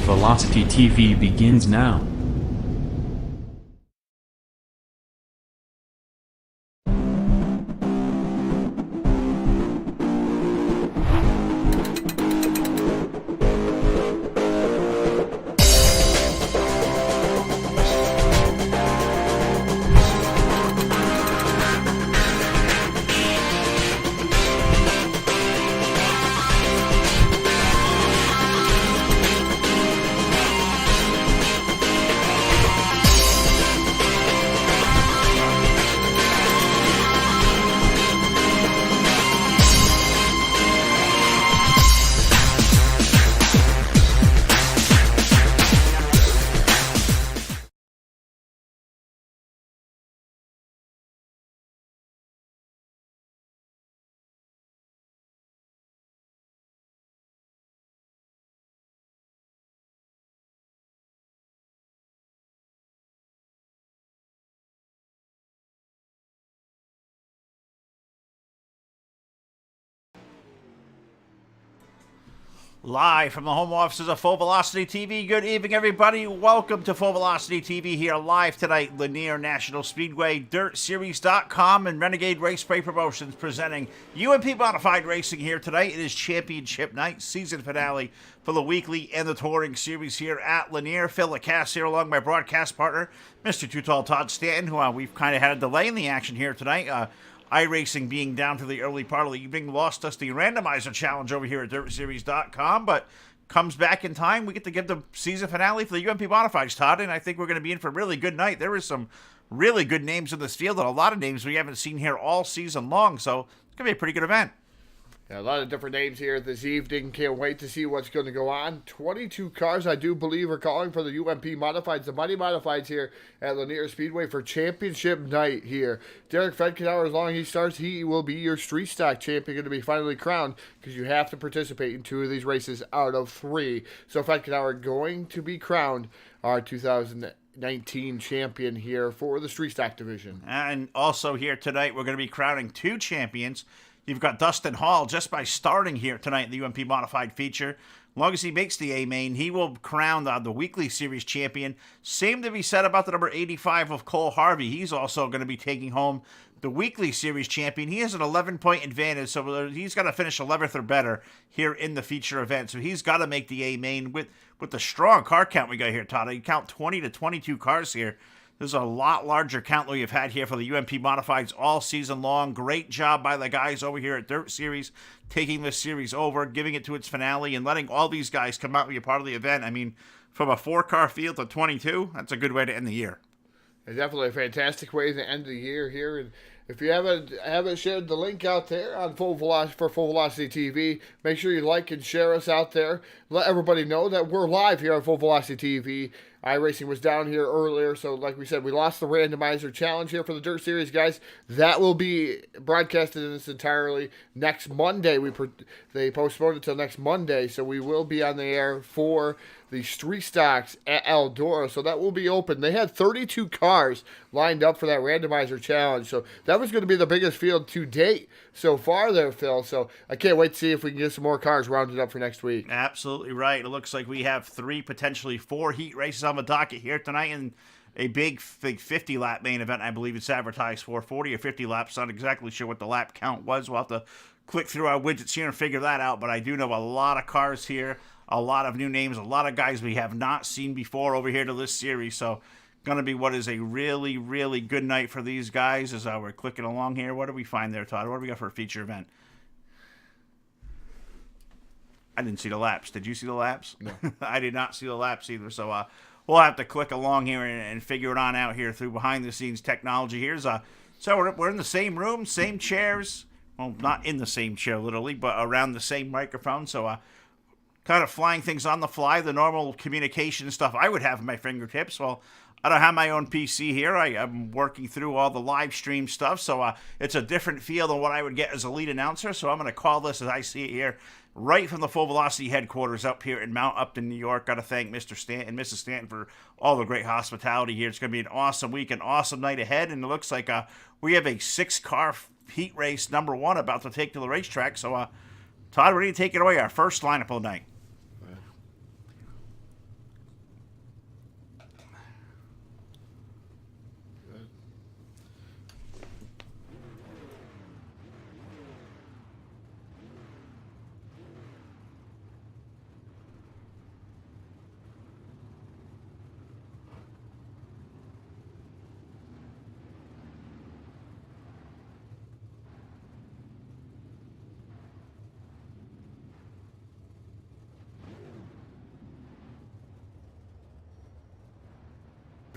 Velocity TV begins now. Live from the home offices of Full Velocity TV. Good evening, everybody. Welcome to Full Velocity TV here live tonight. Lanier National Speedway, DirtSeries.com, and Renegade Raceway Promotions presenting UMP Modified Racing here tonight. It is championship night, season finale for the weekly and the touring series here at Lanier. Phil LaCasse here along my broadcast partner, Mr. Too Tall Todd Stanton, who we've kind of had a delay in the action here tonight. iRacing being down to the early part of the evening lost us the randomizer challenge over here at DirtSeries.com, but comes back in time. We get to give the season finale for the UMP Modifieds, Todd, and I think we're going to be in for a really good night. There is some really good names in this field and a lot of names we haven't seen here all season long, so it's going to be a pretty good event. Yeah, a lot of different names here this evening. Can't wait to see what's going to go on. 22 cars, I do believe, are calling for the UMP Modifieds, the Mighty Modifieds here at Lanier Speedway for championship night here. Derek Fedkenauer, as long as he starts, he will be your street stock champion, going to be finally crowned because you have to participate in 2 of these races out of 3. So Fedkenauer going to be crowned our 2019 champion here for the street stock division. And also here tonight, we're going to be crowning 2 champions. You've got Dustin Hall just by starting here tonight in the UMP Modified feature. As long as he makes the A-main, he will crown the weekly series champion. Same to be said about the number 85 of Cole Harvey. He's also going to be taking home the weekly series champion. He has an 11-point advantage, so he's got to finish 11th or better here in the feature event. So he's got to make the A-main with the strong car count we got here, Todd. You count 20 to 22 cars here. There's a lot larger count that we've had here for the UMP Modifieds all season long. Great job by the guys over here at Dirt Series, taking this series over, giving it to its finale, and letting all these guys come out and be a part of the event. I mean, from a 4-car field to 22, that's a good way to end the year. It's definitely a fantastic way to end the year here. And if you haven't shared the link out there on Full Velocity TV, make sure you like and share us out there. Let everybody know that we're live here on Full Velocity TV. iRacing was down here earlier, so like we said, we lost the randomizer challenge here for the Dirt Series, guys. That will be broadcasted in its entirely next Monday. They postponed it till next Monday, so we will be on the air for the street stocks at Eldora, so that will be open. They had 32 cars lined up for that randomizer challenge, so that was going to be the biggest field to date so far there, Phil. So I can't wait to see if we can get some more cars rounded up for next week. Absolutely right. It looks like we have 3, potentially 4 heat races on the docket here tonight, and a big 50-lap main event, I believe it's advertised for. 40 or 50 laps. Not exactly sure what the lap count was. We'll have to click through our widgets here and figure that out, but I do know a lot of cars here, a lot of new names, a lot of guys we have not seen before over here to this series, so going to be what is a really, really good night for these guys as we're clicking along here. What do we find there, Todd? What do we got for a feature event? I didn't see the laps. Did you see the laps? No. I did not see the laps either, so we'll have to click along here and figure it on out here through behind-the-scenes technology. So we're in the same room, same chairs. Well, not in the same chair, literally, but around the same microphone, so kind of flying things on the fly, the normal communication stuff I would have at my fingertips. Well, I don't have my own PC here. I'm working through all the live stream stuff, so it's a different feel than what I would get as a lead announcer, so I'm going to call this as I see it here, right from the Full Velocity headquarters up here in Mount Upton, New York. Got to thank Mr. Stanton and Mrs. Stanton for all the great hospitality here. It's going to be an awesome week, an awesome night ahead, and it looks like we have a 6-car heat race number 1 about to take to the racetrack, so Todd, we're going to take it away, our first lineup of the night.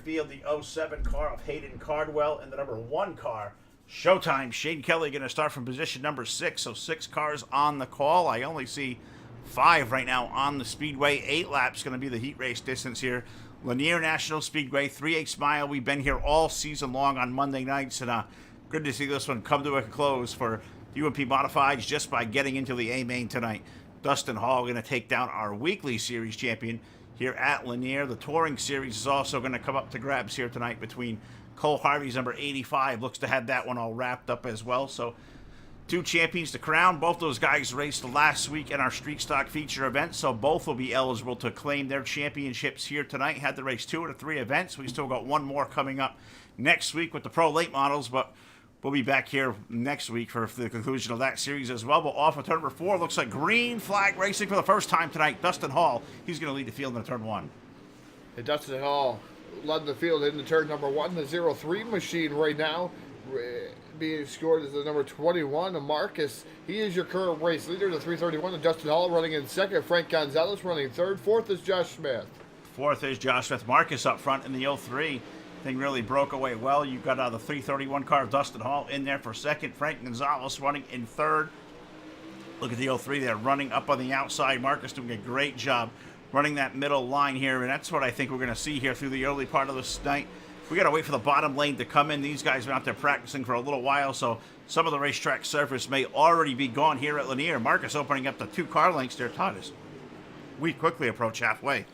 field the 07 car of Hayden Cardwell and the number 1 car, Showtime. Shane Kelly going to start from position number 6, so 6 cars on the call. I only see 5 right now on the speedway. 8 laps going to be the heat race distance here. Lanier National Speedway, 3/8 mile. We've been here all season long on Monday nights, and good to see this one come to a close for UMP Modifieds just by getting into the A main tonight. Dustin Hall going to take down our weekly series champion here at Lanier. The touring series is also going to come up to grabs here tonight between Cole Harvey's number 85. Looks to have that one all wrapped up as well. So 2 champions to crown. Both those guys raced last week in our Street Stock feature event, so both will be eligible to claim their championships here tonight. Had to race 2 of the 3 events. We still got one more coming up next week with the Pro Late Models, but we'll be back here next week for the conclusion of that series as well. But off of turn number 4, looks like green flag racing for the first time tonight. Dustin Hall, he's going to lead the field in turn 1. And Dustin Hall led the field into turn number 1. The 03 machine right now being scored as the number 21, Marcus. He is your current race leader. The 331 of Dustin Hall running in second. Frank Gonzalez running third. Fourth is Josh Smith. Fourth is Josh Smith. Marcus up front in the 03. Thing really broke away well. You've got the 331 car of Dustin Hall in there for second. Frank Gonzalez running in third. Look at the 03 there running up on the outside. Marcus doing a great job running that middle line here, and that's what I think we're going to see here through the early part of this night. We got to wait for the bottom lane to come in. These guys have been out there practicing for a little while, so some of the racetrack surface may already be gone here at Lanier. Marcus opening up the 2 car lengths there, Todd, as we quickly approach halfway.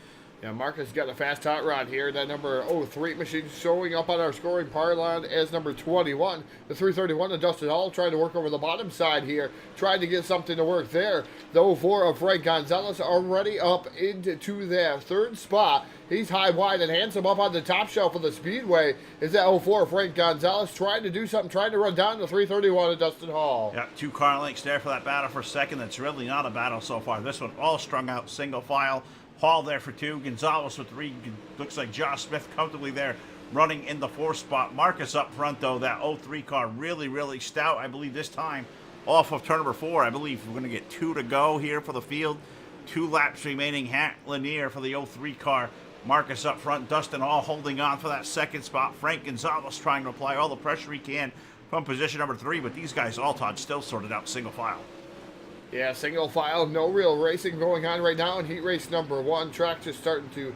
Yeah, Marcus got a fast hot rod here. That number 03 machine showing up on our scoring pylon as number 21. The 331 of Dustin Hall trying to work over the bottom side here, trying to get something to work there. The 04 of Frank Gonzalez already up into that 3rd spot. He's high, wide, and handsome up on the top shelf of the speedway. Is that 04 of Frank Gonzalez trying to do something, trying to run down the 331 of Dustin Hall. Yeah, 2 car lengths there for that battle for second. That's really not a battle so far. This one all strung out, single file. Hall there for 2. Gonzalez with 3. Looks like Josh Smith comfortably there running in the 4th spot. Marcus up front, though. That 03 car really, really stout. I believe this time off of turn number 4. I believe we're going to get 2 to go here for the field. 2 laps remaining at Lanier for the 03 car. Marcus up front. Dustin Hall holding on for that 2nd spot. Frank Gonzalez trying to apply all the pressure he can from position number 3. But these guys all, Todd, still sorted out single file. Yeah, single file, no real racing going on right now in heat race number 1. Track just starting to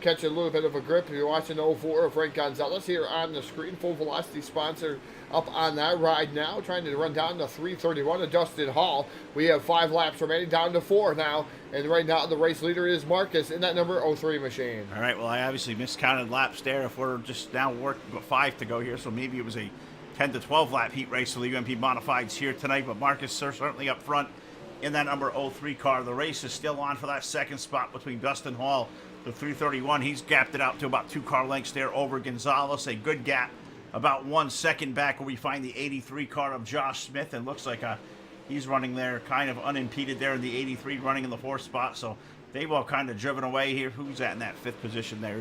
catch a little bit of a grip. If you're watching 04 of Frank Gonzalez here on the screen, Full Velocity sponsor up on that ride now, trying to run down to 331 of Dustin Hall. We have 5 laps remaining, down to 4 now, and right now the race leader is Marcus in that number 03 machine. All right, well, I obviously miscounted laps there. If we're just now working 5 to go here, so maybe it was a 10 to 12 lap heat race for the UMP Modifieds here tonight, but Marcus certainly up front in that number 03 car. The race is still on for that 2nd spot between Dustin Hall, the 331. He's gapped it out to about 2 car lengths there over Gonzalez. A good gap, about 1 second back where we find the 83 car of Josh Smith, and looks like he's running there kind of unimpeded there in the 83, running in the 4th spot. So they've all kind of driven away here. Who's at in that 5th position there?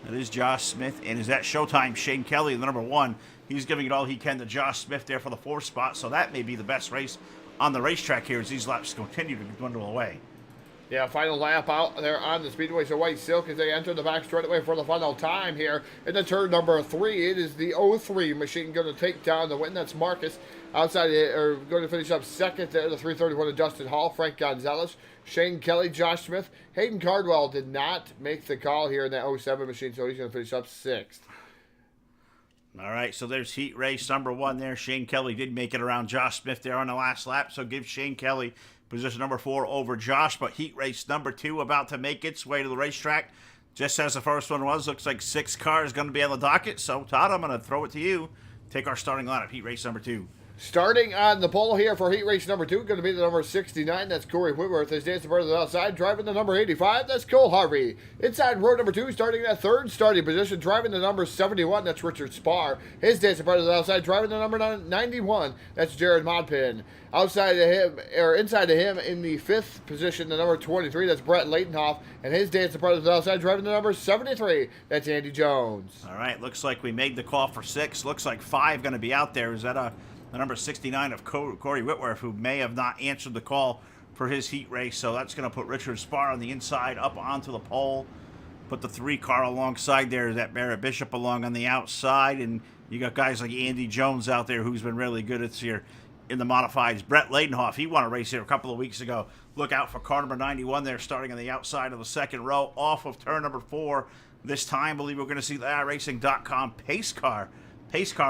That is Josh Smith, and is that Showtime Shane Kelly, the number 1. He's giving it all he can to Josh Smith there for the 4th spot. So that may be the best race on the racetrack here as these laps continue to dwindle away. Yeah, final lap out there on the speedway. So White Silk as they enter the back straightaway for the final time here. In the turn number 3, it is the 03 machine going to take down the win. That's Marcus outside, or going to finish up second there. The 331 of Dustin Hall, Frank Gonzalez, Shane Kelly, Josh Smith. Hayden Cardwell did not make the call here in that 07 machine, so he's going to finish up 6th. All right, so there's heat race number 1 there. Shane Kelly did make it around Josh Smith there on the last lap, so give Shane Kelly position number 4 over Josh. But heat race number 2 about to make its way to the racetrack. Just as the first one was, looks like 6 cars going to be on the docket. So, Todd, I'm going to throw it to you. Take our starting lineup, heat race number 2. Starting on the pole here for heat race number 2, going to be the number 69. That's Corey Whitworth. His dancing bird to the outside, driving the number 85. That's Cole Harvey. Inside row number 2, starting that 3rd starting position, driving the number 71. That's Richard Spar. His dancing bird to the outside, driving the number 91. That's Jared Modpin. Outside of him, or inside of him, in the 5th position, the number 23. That's Brett Leightonhoff. And his dancing bird to the outside, driving the number 73. That's Andy Jones. All right, looks like we made the call for 6. Looks like 5 going to be out there. Is that the number 69 of Corey Whitworth, who may have not answered the call for his heat race. So that's going to put Richard Spar on the inside up onto the pole. Put the 3 car alongside there, that Barrett Bishop along on the outside, and you got guys like Andy Jones out there who's been really good this year in the modifieds. Brett Ladenhoff, he won a race here a couple of weeks ago. Look out for car number 91 there, starting on the outside of the second row, off of turn number 4. This time, I believe we're going to see the iRacing.com pace car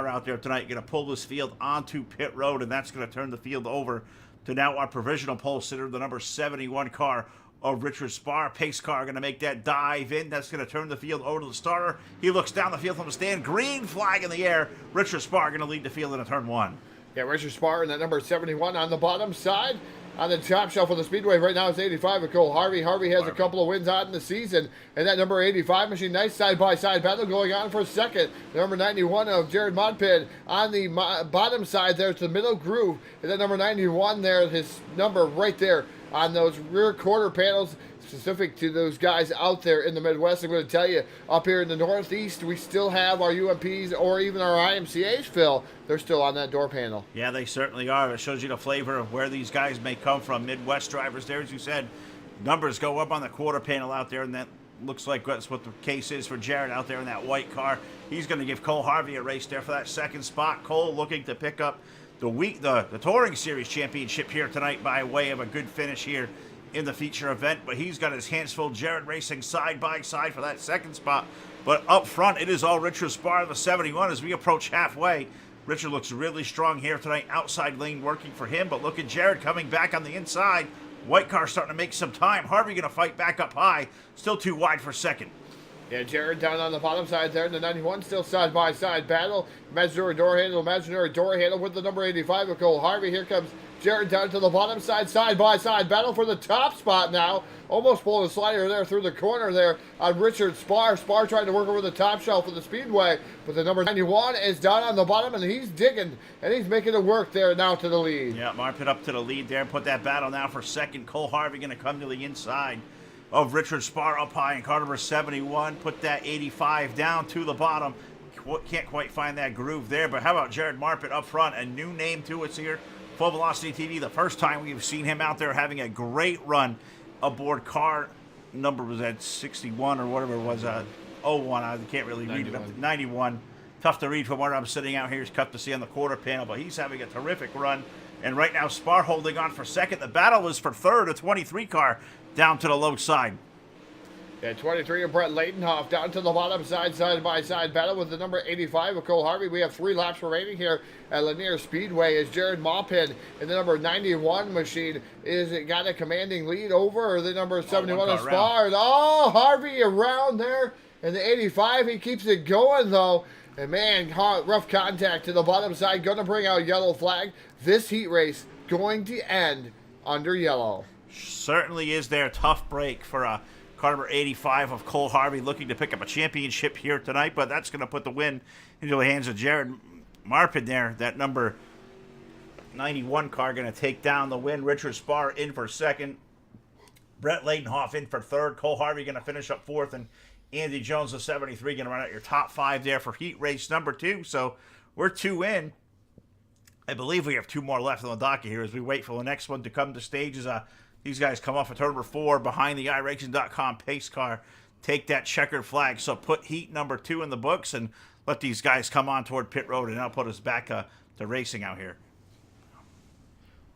out there tonight. Going to pull this field onto pit road, and that's going to turn the field over to now our provisional pole sitter, the number 71 car of Richard Spar. Pace car going to make that dive in. That's going to turn the field over to the starter. He looks down the field from the stand. Green flag in the air. Richard Spar going to lead the field into turn 1. Yeah, Richard Spar in that number 71 on the bottom side. On the top shelf of the Speedway right now is 85 with Cole Harvey. Harvey has a couple of wins out in the season. And that number 85 machine, nice side-by-side battle going on for a second. The number 91 of Jared Modpin on the bottom side there to the middle groove. And that number 91 there, his number right there on those rear quarter panels, specific to those guys out there in the Midwest. I'm going to tell you, up here in the Northeast, we still have our UMPs or even our IMCAs, Phil. They're still on that door panel. Yeah, they certainly are. It shows you the flavor of where these guys may come from. Midwest drivers there, as you said, numbers go up on the quarter panel out there, and that looks like that's what the case is for Jared out there in that white car. He's going to give Cole Harvey a race there for that second spot. Cole looking to pick up the Touring Series Championship here tonight by way of a good finish here in the feature event, but he's got his hands full. Jared racing side by side for that second spot, but up front it is all Richard Spar, the 71. As we approach halfway, Richard looks really strong here tonight. Outside lane working for him, but look at Jared coming back on the inside. White car starting to make some time. Harvey going to fight back up high, still too wide for second. Yeah, Jared down on the bottom side there in the 91, still side-by-side battle. Imaginary door handle with the number 85 of Cole Harvey. Here comes Jared down to the bottom side-by-side battle for the top spot now. Almost pulled a slider there through the corner there on Richard Spar. Spar trying to work over the top shelf of the Speedway, but the number 91 is down on the bottom, and he's digging, and he's making it work there now to the lead. Yeah, Marpet up to the lead there, put that battle now for second. Cole Harvey going to come to the inside of Richard Spar up high, and car number 71 put that 85 down to the bottom. Can't quite find that groove there, but how about Jared Marpet up front? A new name to us here, Full Velocity TV. The first time we've seen him out there having a great run aboard car number was at 61 or whatever it was, 01. I can't really read it. 91. Tough to read from where I'm sitting out here. It's tough to see on the quarter panel, but he's having a terrific run. And right now, Spar holding on for second. The battle is for third, a 23 car down to the low side. Yeah, 23 of Brett Ladenhoff down to the bottom side-by-side battle with the number 85 of Cole Harvey. We have 3 laps remaining here at Lanier Speedway as Jared Maupin in the number 91 machine is it got a commanding lead over the number 71 of Spar. Oh, Harvey around there in the 85. He keeps it going though. And man, rough contact to the bottom side. Going to bring out yellow flag. This heat race going to end under yellow. Certainly is there. Tough break for car number 85 of Cole Harvey looking to pick up a championship here tonight, but that's going to put the win into the hands of Jared Marpin there. That number 91 car going to take down the win. Richard Spar in for second. Brett Ladenhoff in for third. Cole Harvey going to finish up fourth, and Andy Jones, the 73, going to run out your top 5 there for heat race number 2. So we're 2 in. I believe we have 2 more left on the docket here as we wait for the next one to come to stage. These guys come off of turn number 4 behind the iRacing.com pace car. Take that checkered flag. So put heat number 2 in the books and let these guys come on toward pit road, and that'll put us back to racing out here.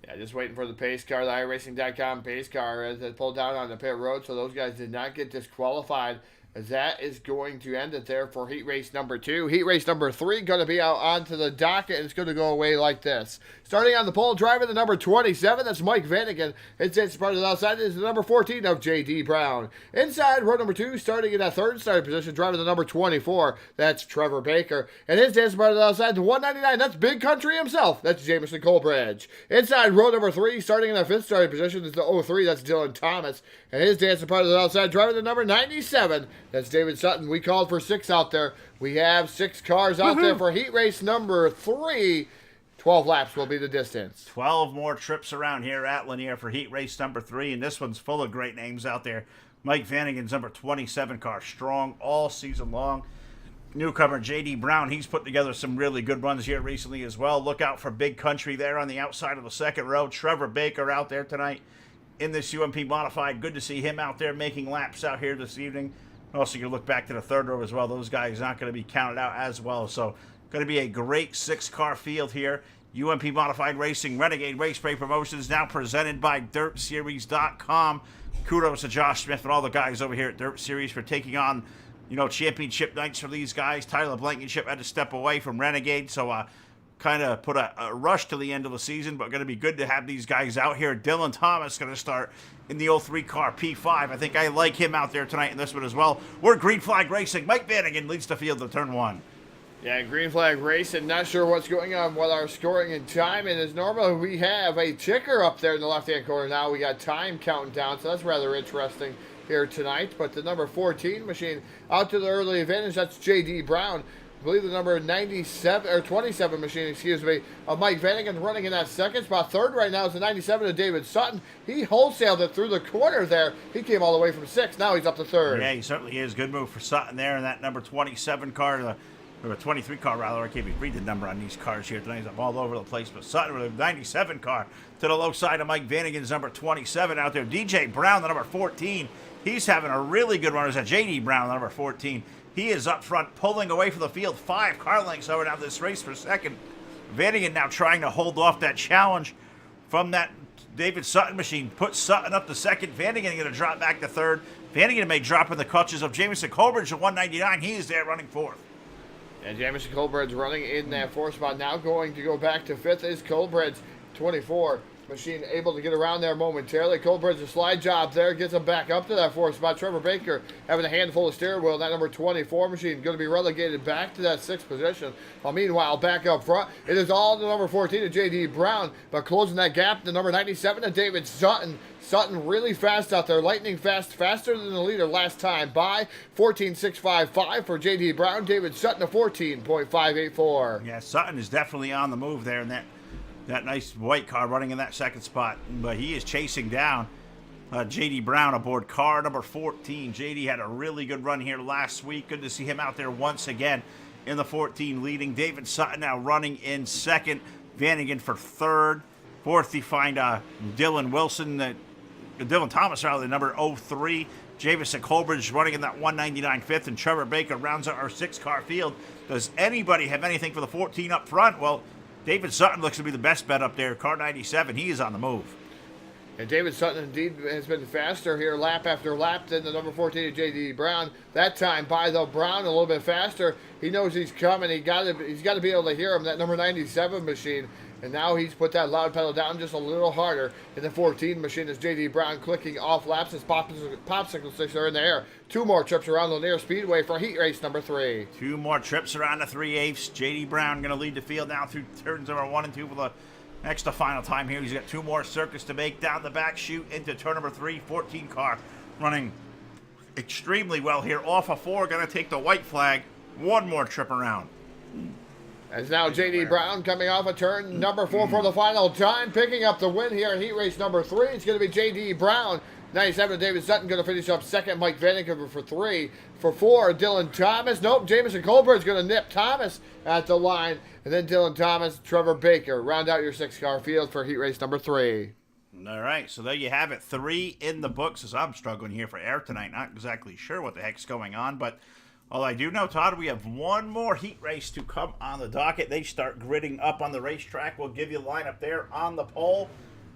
Yeah, just waiting for the pace car, the iRacing.com pace car as it pulled down on the pit road. So those guys did not get disqualified, as that is going to end it there for heat race number 2. Heat race number 3 going to be out onto the docket, and it's going to go away like this. Starting on the pole, driving the number 27, that's Mike Vanagan. It's part of the outside is the number 14 of J.D. Brown. Inside, row number 2, starting in that third starting position, driving the number 24, that's Trevor Baker. And his dance part of the outside, the 199, that's Big Country himself, that's Jameson Colbridge. Inside, row number 3, starting in that fifth starting position is the 03, that's Dylan Thomas. And his dancing part of the outside, driving the number 97, that's David Sutton. We called for 6 out there. We have 6 cars out there for heat race number 3. 12 laps will be the distance. 12 more trips around here at Lanier for heat race number 3, and this one's full of great names out there. Mike Vanagan's number 27 car, strong all season long. Newcomer J.D. Brown, he's put together some really good runs here recently as well. Look out for Big Country there on the outside of the second row. Trevor Baker out there tonight in this UMP Modified. Good to see him out there making laps out here this evening. Also, you can look back to the third row as well. Those guys not going to be counted out as well. So, going to be a great 6-car field here. UMP Modified Racing, Renegade Race Spray Promotions, now presented by DirtSeries.com. Kudos to Josh Smith and all the guys over here at Dirt Series for taking on, championship nights for these guys. Tyler Blankenship had to step away from Renegade, so kind of put a rush to the end of the season, but going to be good to have these guys out here. Dylan Thomas going to start in the 03 car P5. I think I like him out there tonight in this one as well. We're Green Flag Racing. Mike Vanagan leads the field to turn 1. Yeah, Green Flag Racing, not sure what's going on with our scoring and time. And as normal, we have a ticker up there in the left-hand corner now. We got time counting down, so that's rather interesting here tonight. But the number 14 machine out to the early advantage, that's J.D. Brown. I believe the number 97 or 27 machine, excuse me, of Mike Vanagan running in that second spot. Third right now is the 97 of David Sutton. He wholesaled it through the corner there. He came all the way from 6th. Now he's up to 3rd. Yeah, he certainly is. Good move for Sutton there in that number 27 car. Or a 23 car, rather. I can't even read the number on these cars here tonight. I'm all over the place. But Sutton with a 97 car to the low side of Mike Vanagan's number 27 out there. DJ Brown, the number 14. He's having a really good run. There's a J.D. Brown, the number 14. He is up front, pulling away from the field. 5 car lengths over now this race for second. Vanagan now trying to hold off that challenge from that David Sutton machine. Put Sutton up to second. Vanagan going to drop back to third. Vanagan may drop in the clutches of Jamison Colbridge at 199. He is there running fourth. And Jamison Colbridge running in that 4th spot. Now going to go back to 5th is Colbridge, 24. Machine able to get around there momentarily. Colbridge, a slide job there, gets him back up to that 4th spot. Trevor Baker having a handful of steering wheel. That number 24 machine going to be relegated back to that 6th position. Meanwhile, back up front, it is all the number 14 of J.D. Brown, but closing that gap, the number 97 of David Sutton. Sutton really fast out there, lightning fast, faster than the leader last time by 14.655 for J.D. Brown. David Sutton a 14.584. Yeah, Sutton is definitely on the move there in that nice white car running in that second spot. But he is chasing down J.D. Brown aboard car number 14. J.D. had a really good run here last week. Good to see him out there once again in the 14 leading. David Sutton now running in second. Vanagan for third. Fourth, you find Dylan Thomas, rather, number 03. Jamison Colbridge running in that 199 fifth, and Trevor Baker rounds out our 6-car field. Does anybody have anything for the 14 up front? Well, David Sutton looks to be the best bet up there. Car 97, he is on the move. And David Sutton indeed has been faster here lap after lap than the number 14 of J.D. Brown. That time by the Brown a little bit faster. He knows he's coming. He's got to be able to hear him, that number 97 machine. And now he's put that loud pedal down just a little harder. In the 14 machine is J.D. Brown clicking off laps. His popsicle sticks are in the air. 2 more trips around Lanier Speedway for heat race number 3. 2 more trips around the 3/8. J.D. Brown going to lead the field now through turns number 1 and 2 for the next to final time here. He's got 2 more circuits to make down the back chute into turn number 3. 14 car running extremely well here. Off of 4, going to take the white flag. 1 more trip around. As now J.D. Brown coming off a turn number 4 for the final time, picking up the win here in heat race number 3. It's going to be J.D. Brown. 97 David Sutton going to finish up second. Mike Vanagan for 3. For 4, Dylan Thomas. Nope, Jamison Colbridge going to nip Thomas at the line. And then Dylan Thomas, Trevor Baker. Round out your 6-car field for heat race number 3. All right, so there you have it. 3 in the books as I'm struggling here for air tonight. Not exactly sure what the heck's going on, but all I do know, Todd, we have 1 more heat race to come on the docket. They start gridding up on the racetrack. We'll give you a lineup there on the pole.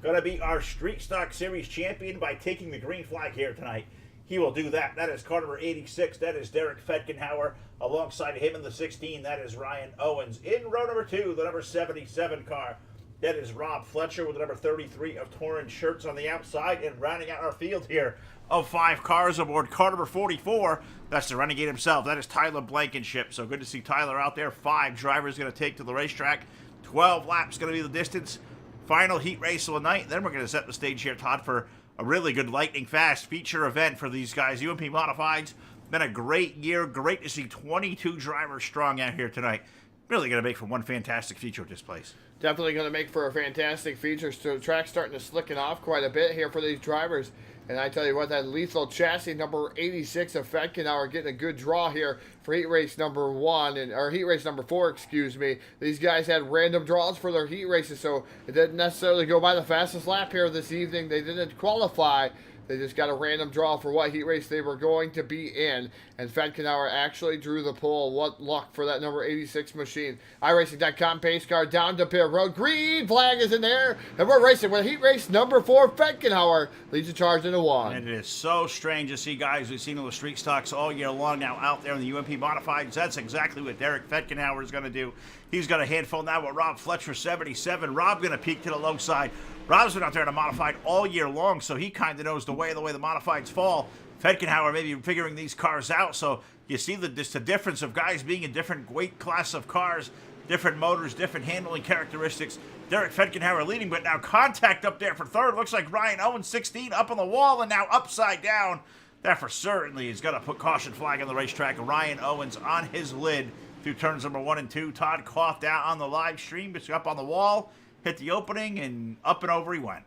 Going to be our Street Stock Series champion by taking the green flag here tonight. He will do that. That is car number 86. That is Derek Fetkenhauer. Alongside him in the 16, that is Ryan Owens. In row number 2, the number 77 car, that is Rob Fletcher with the number 33 of Torrin Shirts on the outside. And rounding out our field here of 5 cars aboard car number 44, that's the Renegade himself. That is Tyler Blankenship. So good to see Tyler out there. 5 drivers going to take to the racetrack. 12 laps going to be the distance. Final heat race of the night. Then we're going to set the stage here, Todd, for a really good lightning fast feature event for these guys. UMP Modifieds, been a great year. Great to see 22 drivers strong out here tonight. Really going to make for one fantastic feature at this place. Definitely going to make for a fantastic feature. So the track's starting to slicken off quite a bit here for these drivers. And I tell you what, that lethal chassis number 86 of Fetkenhauer getting a good draw here for heat race number 1, or heat race number 4, excuse me. These guys had random draws for their heat races, so it didn't necessarily go by the fastest lap here this evening. They didn't qualify They just got a random draw for what heat race they were going to be in. And Fedkenauer actually drew the pole. What luck for that number 86 machine. iRacing.com pace car down to pit road. Green flag is in there. And we're racing with heat race number 4. Fedkenauer leads the charge into 1. And it is so strange to see guys we've seen on the street stocks all year long now out there in the UMP Modifieds. That's exactly what Derek Fedkenauer is going to do. He's got a handful now with Rob Fletcher, 77. Rob going to peak to the low side. Rob's been out there in a modified all year long, so he kind of knows the way the modifieds fall. Fedkenauer maybe figuring these cars out, so you see the difference of guys being in different weight class of cars, different motors, different handling characteristics. Derek Fedkenauer leading, but now contact up there for third. Looks like Ryan Owens, 16, up on the wall and now upside down. That for certainly is going to put caution flag on the racetrack. Ryan Owens on his lid through turns number 1 and 2. Todd coughed out on the live stream, but up on the wall, hit the opening, and up and over he went.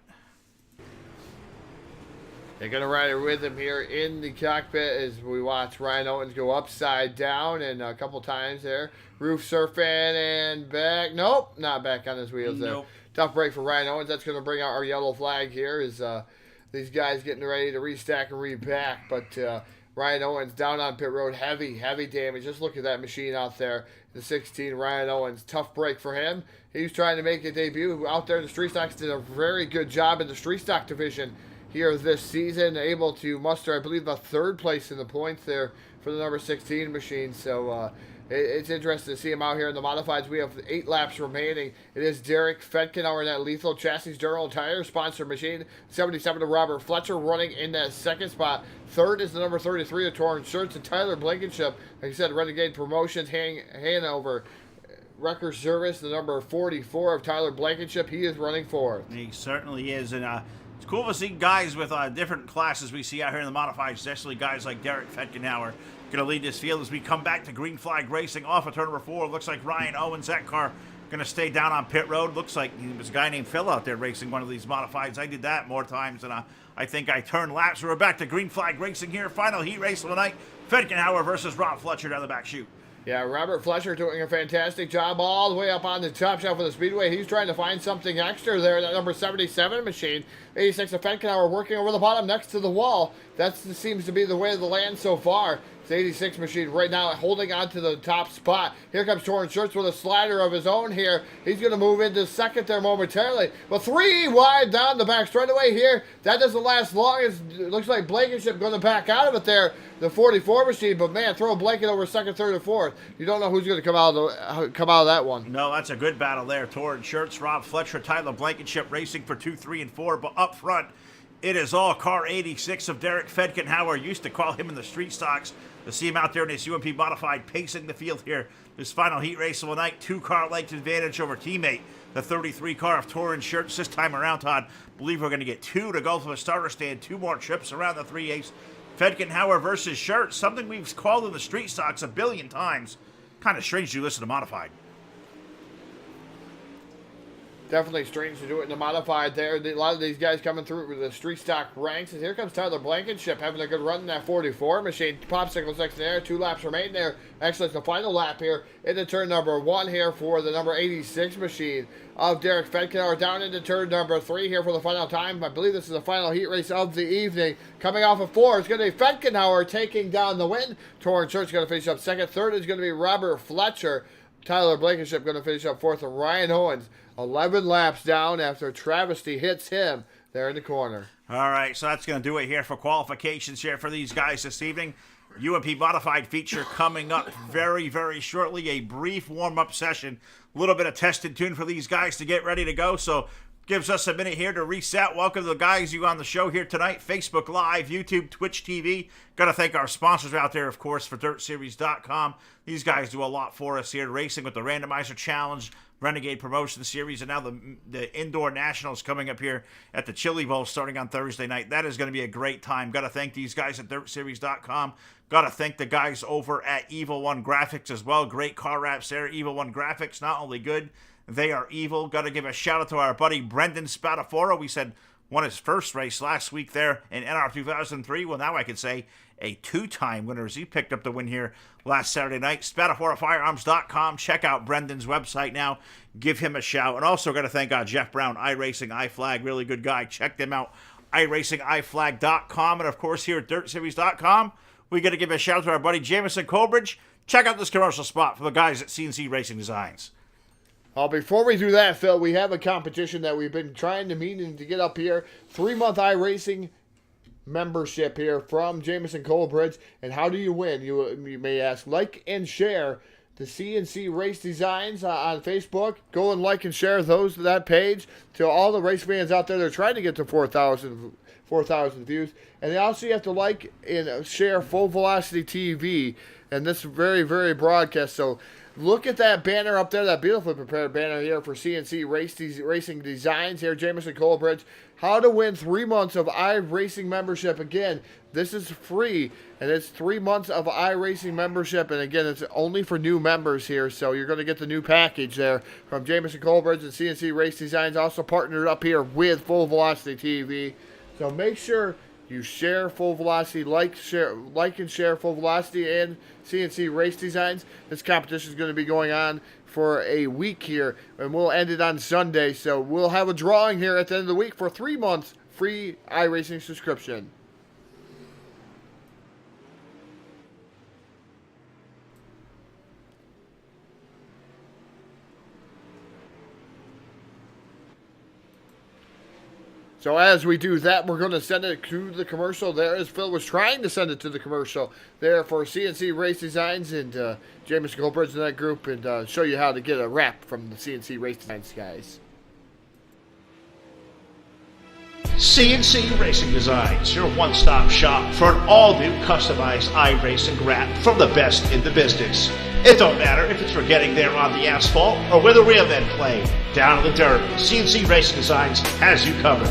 They're going to ride it with him here in the cockpit as we watch Ryan Owens go upside down and a couple times there. Roof surfing and back. Nope, not back on his wheels there. Nope. Tough break for Ryan Owens. That's going to bring out our yellow flag here as these guys getting ready to restack and repack. But Ryan Owens down on pit road. Heavy damage. Just look at that machine out there. The 16, Ryan Owens. Tough break for him. He's trying to make a debut out there in the street stocks. Did a very good job in the street stock division here this season, able to muster, I believe, a 3rd place in the points there for the number 16 machine. So it's interesting to see him out here in the modifieds. We have 8 laps remaining. It is Derek Fedkenauer in that Lethal Chassis General Tire sponsor machine. 77 to Robert Fletcher running in that 2nd spot. 3rd is the number 33 of Torrance Shirts and Tyler Blankenship. Like I said, Renegade Promotions, Hanover. Record Service, the number 44 of Tyler Blankenship. He is running 4th. He certainly is, and it's cool to see guys with different classes we see out here in the modifieds, especially guys like Derek Fedkenauer going to lead this field as we come back to green flag racing off of turn number 4. Looks like Ryan Owens, that car, going to stay down on pit road. Looks like there was a guy named Phil out there racing one of these modifieds. I did that more times than I think I turned laps. We're back to green flag racing here. Final heat race of the night. Fedkenauer versus Rob Fletcher down the back chute. Yeah, Robert Fletcher doing a fantastic job all the way up on the top shelf of the speedway. He's trying to find something extra there. That number 77 machine. 86 of Fedkenauer working over the bottom next to the wall. That seems to be the way of the land so far. It's 86 machine right now holding on to the top spot. Here comes Torrance Shirts with a slider of his own here. He's going to move into 2nd there momentarily. But 3 wide down the back straightaway here. That doesn't last long. It looks like Blankenship going to back out of it there. The 44 machine, but man, throw a blanket over 2nd, 3rd, and 4th. You don't know who's going to come out of that one. No, that's a good battle there. Torrance Shirts, Rob Fletcher, Tyler Blankenship racing for 2, 3, and 4. But up front, it is all car 86 of Derek Fedkenauer. Used to call him in the street stocks. To see him out there in his UMP modified, pacing the field here. This final heat race of the night, 2-car length advantage over teammate. The 33 car of Torrance Shirts this time around, Todd. Believe we're going to get 2 to go from the starter stand. 2 more trips around the 3/8. Fedkenauer versus Shirts, something we've called in the street stocks a billion times. Kind of strange you listen to modified. Definitely strange to do it in the modified there. A lot of these guys coming through with the street stock ranks. And here comes Tyler Blankenship having a good run in that 44 machine. Popsicle section there. 2 laps remain there. Actually, it's the final lap here into turn number 1 here for the number 86 machine of Derek Fedkenauer. Down into turn number 3 here for the final time. I believe this is the final heat race of the evening. Coming off of 4, it's going to be Fedkenauer taking down the win. Torrance Shirts going to finish up 2nd. 3rd is going to be Robert Fletcher. Tyler Blankenship going to finish up 4th. And Ryan Owens 11 laps down after travesty hits him there in the corner. All right, so that's going to do it here for qualifications here for these guys this evening. UMP Modified feature coming up very, very shortly. A brief warm-up session. A little bit of test and tune for these guys to get ready to go. So gives us a minute here to reset. Welcome to the guys you on the show here tonight. Facebook Live, YouTube, Twitch TV. Got to thank our sponsors out there, of course, for DirtSeries.com. These guys do a lot for us here. Racing with the Randomizer Challenge, Renegade Promotion Series, and now the Indoor Nationals coming up here at the Chili Bowl starting on Thursday night. That is going to be a great time. Got to thank these guys at DirtSeries.com. Got to thank the guys over at Evil One Graphics as well. Great car wraps there. Evil One Graphics, not only good, they are evil. Got to give a shout out to our buddy Brendan Spadafora. We said won his first race last week there in NR 2003. Well, now I could say a 2-time winner as he picked up the win here last Saturday night. SpadaforaFirearms.com. Check out Brendan's website now. Give him a shout. And also got to thank Jeff Brown, iRacing, iFlag. Really good guy. Check them out iRacingIFlag.com, and of course here at DirtSeries.com. We got to give a shout out to our buddy Jamison Colbridge. Check out this commercial spot for the guys at CNC Racing Designs. Before we do that, Phil, we have a competition that we've been trying to meet and to get up here. 3-month iRacing membership here from Jamison Colbridge. And how do you win? You may ask. Like and share the CNC Race Designs on Facebook. Go and like and share that page to all the race fans out there. They're trying to get to 4,000 views. And also you have to like and share Full Velocity TV and this very, very broadcast. So look at that banner up there, that beautifully prepared banner here for CNC Racing Designs here, Jamison Colbridge. How to win 3 months of iRacing membership. Again, this is free, and it's 3 months of iRacing membership. And again, it's only for new members here, so you're going to get the new package there from Jamison Colbridge and CNC Race Designs, also partnered up here with Full Velocity TV. So make sure you share Full Velocity, like and share Full Velocity and CNC Race Designs. This competition is going to be going on for a week here, and we'll end it on Sunday. So we'll have a drawing here at the end of the week for 3 months free iRacing subscription. So as we do that, we're going to send it to the commercial there, as Phil was trying to send it to the commercial there for CNC Race Designs and Jamison Colbridge in that group, and show you how to get a wrap from the CNC Race Designs guys. CNC Racing Designs, your one-stop shop for an all-new customized iRacing wrap from the best in the business. It don't matter if it's for getting there on the asphalt or where the real men play, down in the dirt. CNC Racing Designs has you covered.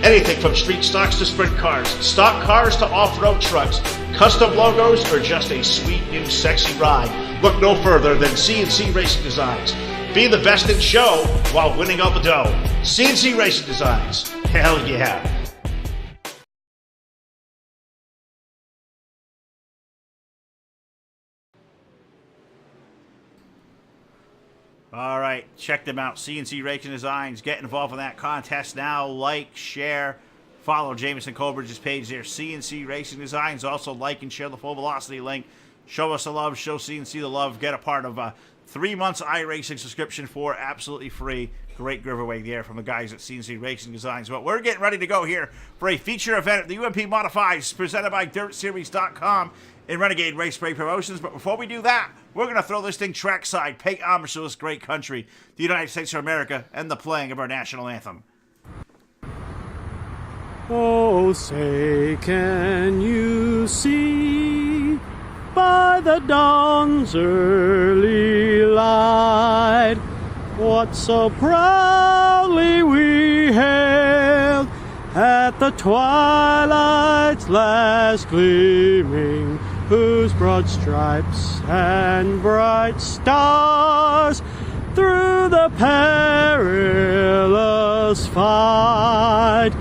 Anything from street stocks to sprint cars, stock cars to off-road trucks, custom logos, or just a sweet new sexy ride. Look no further than CNC Racing Designs. Be the best in show while winning all the dough. CNC Racing Designs. Hell yeah. All right, check them out. CNC Racing Designs. Get involved in that contest now. Like, share, follow Jamison Colbridge's page there. CNC Racing Designs. Also like and share the Full Velocity link. Show us the love. Show CNC the love. Get a part of 3 months iRacing subscription for absolutely free. Great giveaway there from the guys at CNC Racing Designs. But we're getting ready to go here for a feature event at the UMP Modifieds presented by DirtSeries.com in Renegade Race Spray Promotions. But before we do that, we're going to throw this thing trackside, pay homage to this great country, the United States of America, and the playing of our national anthem. Oh, say, can you see by the dawn's early light what so proudly we hailed at the twilight's last gleaming, whose broad stripes and bright stars through the perilous fight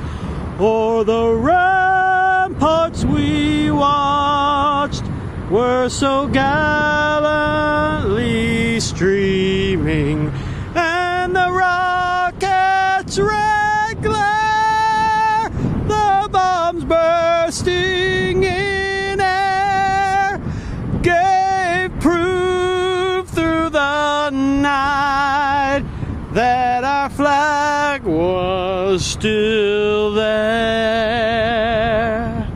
o'er the ramparts we watched were so gallantly streaming, and the rockets' red glare, the bombs bursting in air, gave proof through the night that our flag was still there.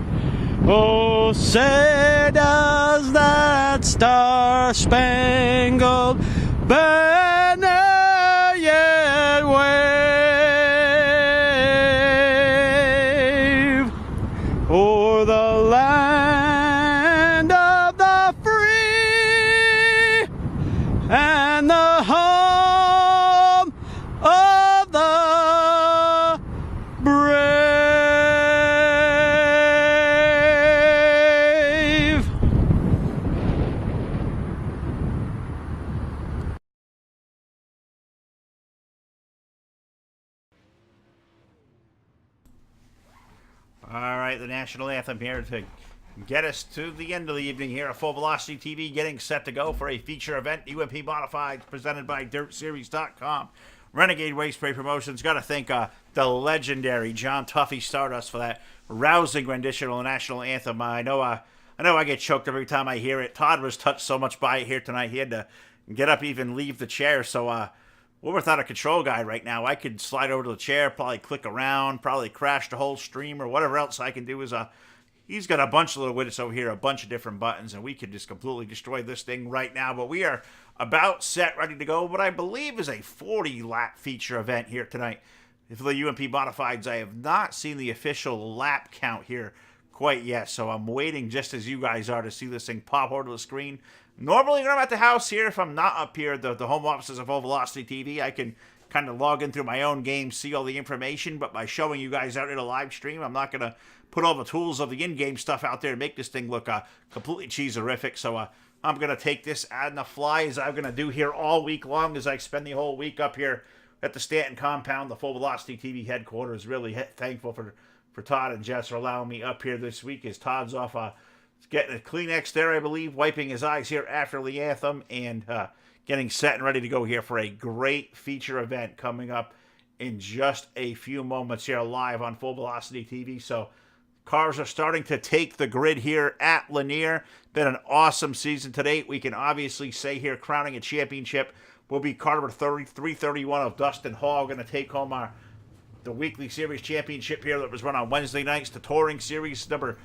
Oh, say does that star-spangled banner yet wave o'er the land of the free and the home of the brave? All right, the national anthem here to get us to the end of the evening here at Full Velocity TV, getting set to go for a feature event, UMP Modified, presented by DirtSeries.com. Renegade Waste Spray Promotions. Got to thank the legendary John Tuffy Stardust for that rousing rendition of the national anthem. I know I get choked every time I hear it. Todd was touched so much by it here tonight. He had to get up, even leave the chair. So we're without a control guy right now. I could slide over to the chair, probably click around, probably crash the whole stream, or whatever else I can do. Is he's got a bunch of little widgets over here, a bunch of different buttons, and we could just completely destroy this thing right now. But we are about set, ready to go. What I believe is a 40-lap feature event here tonight. For the UMP Modifieds, I have not seen the official lap count here quite yet, so I'm waiting just as you guys are to see this thing pop over the screen. Normally, when I'm at the house here, if I'm not up here at the home offices of Full Velocity TV, I can kind of log in through my own game, see all the information, but by showing you guys out in a live stream, I'm not going to put all the tools of the in-game stuff out there to make this thing look completely cheeserific. So I'm going to take this on the fly, as I'm going to do here all week long, as I spend the whole week up here at the Stanton compound, the Full Velocity TV headquarters. Really thankful for Todd and Jess for allowing me up here this week, as Todd's off getting a Kleenex there, I believe, wiping his eyes here after the anthem, and getting set and ready to go here for a great feature event coming up in just a few moments here live on Full Velocity TV. So cars are starting to take the grid here at Lanier. Been an awesome season to date. We can obviously say here, crowning a championship will be car number 331 of Dustin Hall, going to take home the weekly series championship here that was run on Wednesday nights. The touring series number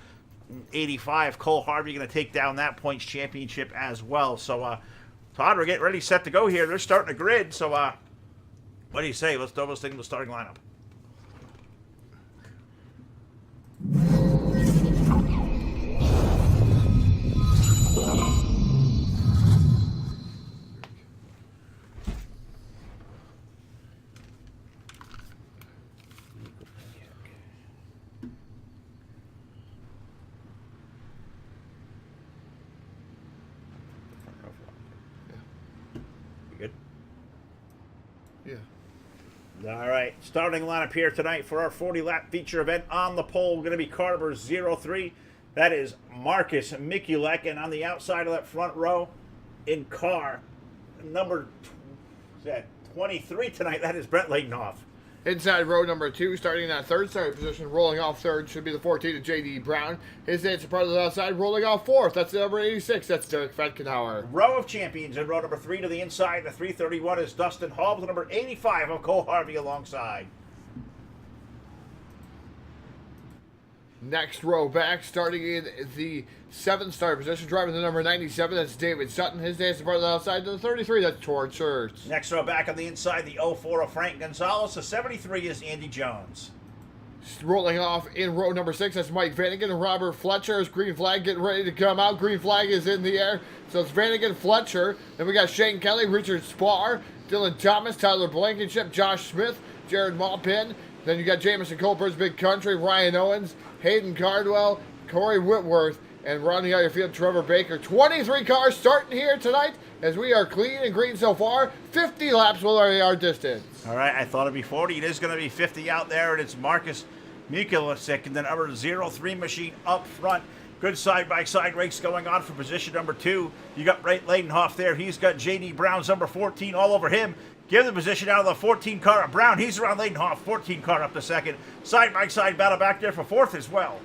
85, Cole Harvey, going to take down that points championship as well. So Todd, we're getting ready, set to go here. They're starting a grid. So what do you say? Let's throw this thing in the starting lineup. Good? Yeah. All right, starting lineup here tonight for our 40-lap feature event. On the pole, going to be car number 03. That is Marcus Mikulek. And on the outside of that front row, in car number 23 tonight, that is Brett Laydenhoff. Inside row number 2, starting in that third starting position, rolling off third, should be the 14 of J.D. Brown. His answer part of the outside, rolling off fourth. That's the number 86. That's Derek Fetkenhauer. Row of champions in row number 3 to the inside. The 331 is Dustin Hall with number 85 of Cole Harvey alongside. Next row back, starting in the 7th starting position, driving the number 97, that's David Sutton. His dance part of the outside to the 33, that's Torrance Shirts. Next row back on the inside, the 04 of Frank Gonzalez. The 73 is Andy Jones. Rolling off in row number 6, that's Mike Vanagan and Robert Fletcher. His green flag getting ready to come out. Green flag is in the air. So it's Vanagan, Fletcher. Then we got Shane Kelly, Richard Spar, Dylan Thomas, Tyler Blankenship, Josh Smith, Jared Maupin. Then you got Jameson Colbert's Big Country, Ryan Owens, Hayden Cardwell, Corey Whitworth, and rounding out your field, Trevor Baker. 23 cars starting here tonight as we are clean and green so far. 50 laps will be our distance. All right, I thought it'd be 40. It is going to be 50 out there, and it's Marcus Mikulek and then number 03 machine up front. Good side-by-side race going on for position number 2. You got Brett Laydenhoff there. He's got J.D. Brown's number 14 all over him. Give the position out of the 14 car of Brown. He's around Laydenhoff. 14 car up to second. Side-by-side battle back there for fourth as well.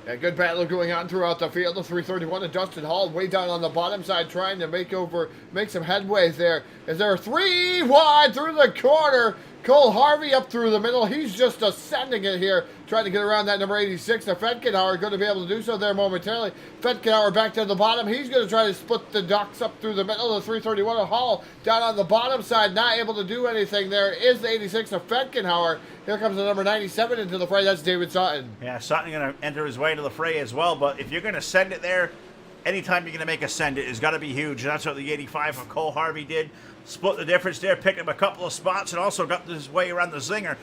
A good battle going on throughout the field. The 331 of Dustin Hall way down on the bottom side trying to make some headway there. As they're 3 wide through the corner. Cole Harvey up through the middle. He's just ascending it here, trying to get around that number 86. The Fetkenhauer going to be able to do so there momentarily. Fetkenhauer back to the bottom. He's going to try to split the ducks up through the middle. The 331 of Hall down on the bottom side, not able to do anything there. Is the 86 of Fetkenhauer. Here comes the number 97 into the fray. That's David Sutton. Yeah, Sutton going to enter his way into the fray as well. But if you're going to send it there, anytime you're going to make a send it, it's got to be huge. That's what the 85 of Cole Harvey did. Split the difference there, picked up a couple of spots, and also got his way around the zinger.